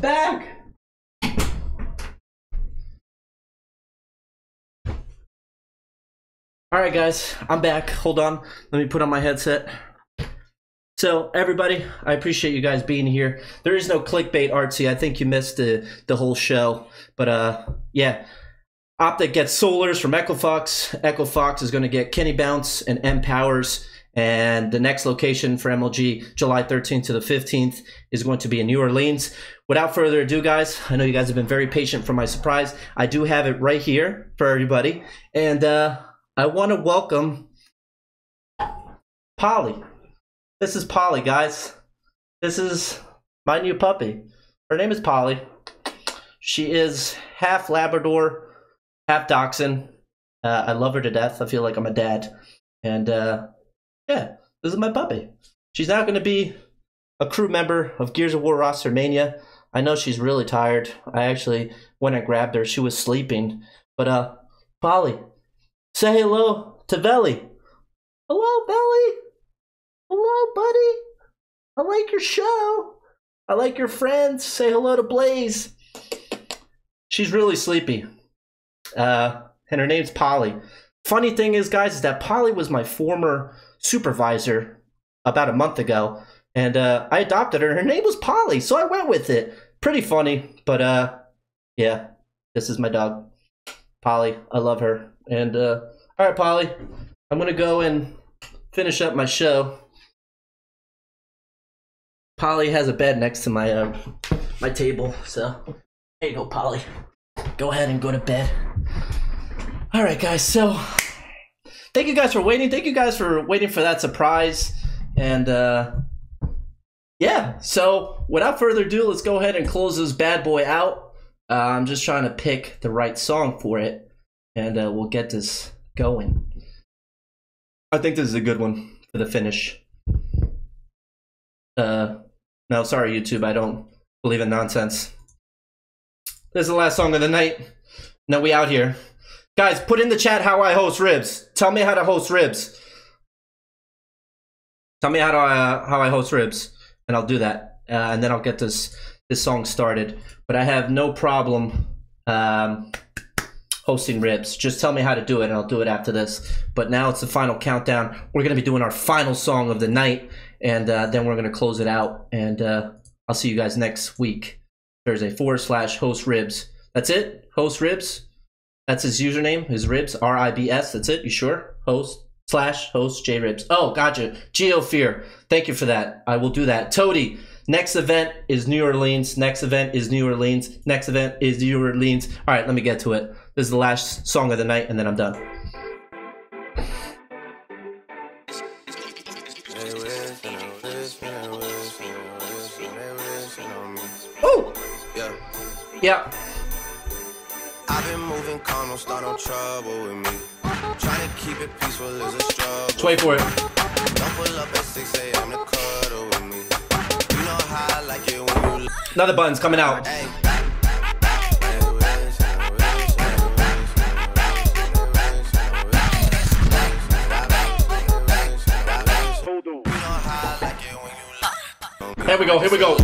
Back! Alright guys, I'm back. Hold on. Let me put on my headset. So everybody, I appreciate you guys being here. There is no clickbait, Artsy. I think you missed the whole show. But yeah. Optic gets Solars from EchoFox. EchoFox is going to get Kenny Bounce and M Powers. And the next location for MLG, July 13th to the 15th, is going to be in New Orleans. Without further ado, guys, I know you guys have been very patient for my surprise. I do have it right here for everybody. And I want to welcome Polly. This is Polly, guys. This is my new puppy. Her name is Polly. She is half Labrador, half Dachshund. I love her to death. I feel like I'm a dad. And yeah, this is my puppy. She's now going to be a crew member of Gears of War GowRosterMania. I know she's really tired. I actually, when I grabbed her, she was sleeping. But Polly, say hello to Velly. Hello, Velly. Hello, buddy. I like your show. I like your friends. Say hello to Blaze. She's really sleepy. And her name's Polly. Funny thing is, guys, is that Polly was my former supervisor about a month ago. And I adopted her. Her name was Polly, so I went with it. Pretty funny. But yeah, this is my dog. Polly, I love her. And all right, Polly, I'm gonna go and finish up my show. Polly has a bed next to my my table, so there you go, Polly. Go ahead and go to bed. All right, guys. So thank you guys for waiting. Thank you guys for waiting for that surprise. And yeah. So without further ado, let's go ahead and close this bad boy out. I'm just trying to pick the right song for it. And we'll get this going. I think this is a good one for the finish. No, sorry, YouTube. I don't believe in nonsense. This is the last song of the night. Now we out here. Guys, put in the chat how I host ribs. Tell me how to host ribs. Tell me how I host ribs. And I'll do that. And then I'll get this song started. But I have no problem hosting ribs. Just tell me how to do it and I'll do it after this. But now it's the final countdown. We're going to be doing our final song of the night, and then we're going to close it out. And I'll see you guys next week, Thursday, /host ribs. That's it? Host ribs? That's his username, his ribs, RIBS. That's it? You sure? /host J ribs. Oh, gotcha. GeoFear. Thank you for that. I will do that. Toady. Next event is New Orleans. Next event is New Orleans. Next event is New Orleans. All right, let me get to it. This is the last song of the night, and then I'm done. Oh! Yeah. I've been moving calm, don't start no trouble with me. Trying to keep it peaceful is a struggle. Let's wait for it. Don't pull up at 6 a.m. to cuddle with me. You know how I like it when you... Another button's coming out. Hey. Here we go, here we go.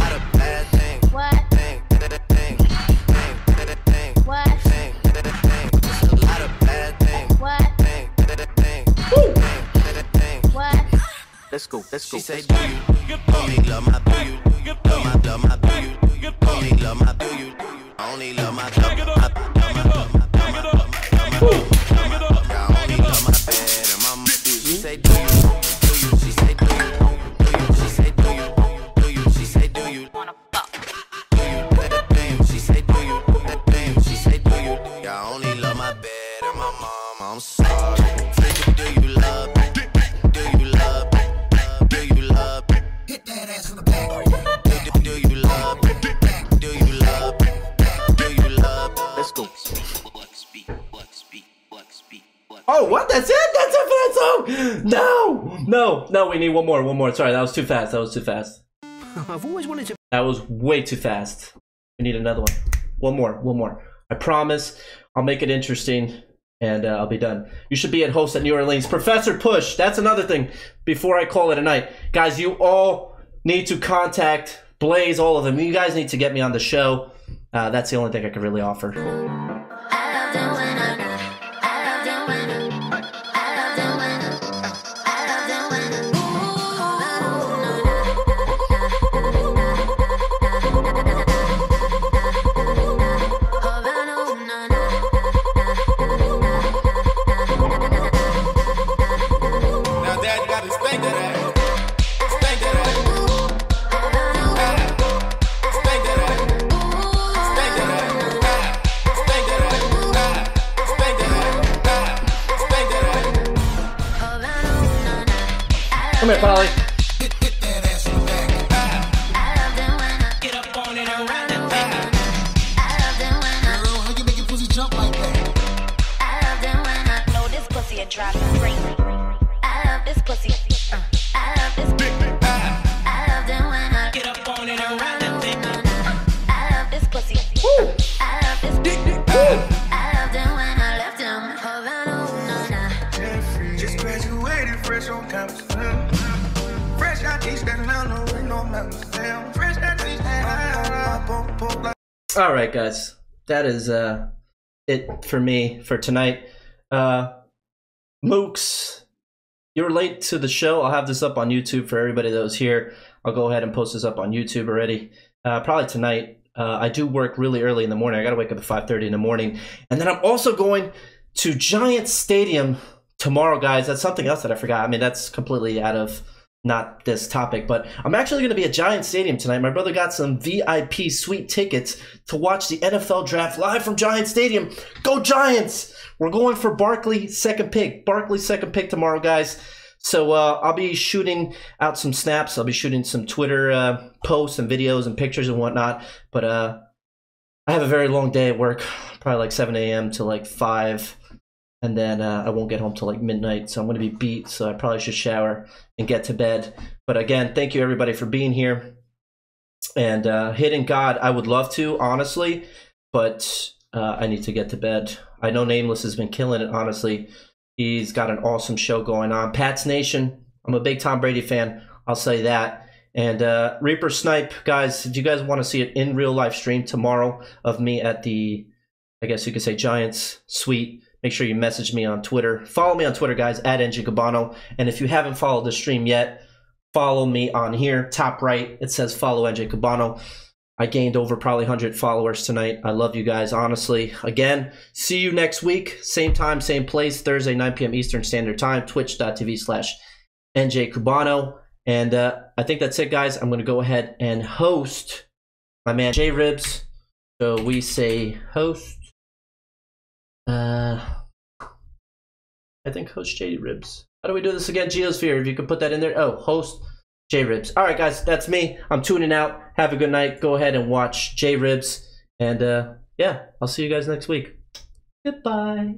go. She say, do you only love my do you? Love my do you? Only love my do you? Only love my do you? I only love my bed and my she say, do you? She say, do you? She say, do you? She say, do you? Wanna fuck? She say, do you? She say, do you? Yeah, I only love my bed and my mom. I'm sorry. Do you love? Do you love? Do you love? Hit that ass from the back. Do you love? Do you love? Do you love? Let's go. Oh, what? That's it? That's it for that song? No, we need one more. Sorry, that was too fast. I've always wanted to. That was way too fast. We need another one. One more. I promise I'll make it interesting and I'll be done. You should be at host at New Orleans. Professor Push, that's another thing before I call it a night. Guys, you all need to contact Blaze, all of them. You guys need to get me on the show. That's the only thing I can really offer. Come here, Polly. Just graduated fresh on campus. Fresh out East Atlanta with no mountains. Fresh out East Atlanta. All right, guys, that is it for me for tonight. Mooks, you're late to the show. I'll have this up on YouTube for everybody that was here. I'll go ahead and post this up on YouTube already. Probably tonight. I do work really early in the morning. I got to wake up at 5:30 in the morning. And then I'm also going to Giants Stadium tomorrow, guys. That's something else that I forgot. I mean, that's completely out of not this topic, but I'm actually going to be at Giants Stadium tonight. My brother got some VIP sweet tickets to watch the NFL draft live from Giants Stadium. Go Giants! We're going for Barkley second pick. Barkley second pick tomorrow, guys. So I'll be shooting out some snaps. I'll be shooting some Twitter posts and videos and pictures and whatnot. But I have a very long day at work, probably like 7 a.m. to like 5. And then I won't get home till like midnight. So I'm going to be beat. So I probably should shower and get to bed. But again, thank you everybody for being here. And hitting God, I would love to, honestly. But I need to get to bed. I know Nameless has been killing it, honestly. He's got an awesome show going on. Pats Nation, I'm a big Tom Brady fan. I'll say that. And Reaper Snipe, guys, if you guys want to see it in real live stream tomorrow of me at the, I guess you could say, Giants Suite, make sure you message me on Twitter. Follow me on Twitter, guys, at NJCUBANO. And if you haven't followed the stream yet, follow me on here. Top right, it says follow NJCUBANO. I gained over probably 100 followers tonight. I love you guys, honestly. Again, see you next week. Same time, same place. Thursday, 9 p.m. Eastern Standard Time. Twitch.tv/NJCUBANO. And I think that's it, guys. I'm going to go ahead and host my man J Ribs. So we say host. I think host J Ribs. How do we do this again? Geosphere, if you could put that in there. Oh, host J Ribs. All right, guys, that's me. I'm tuning out. Have a good night. Go ahead and watch J Ribs. And yeah, I'll see you guys next week. Goodbye.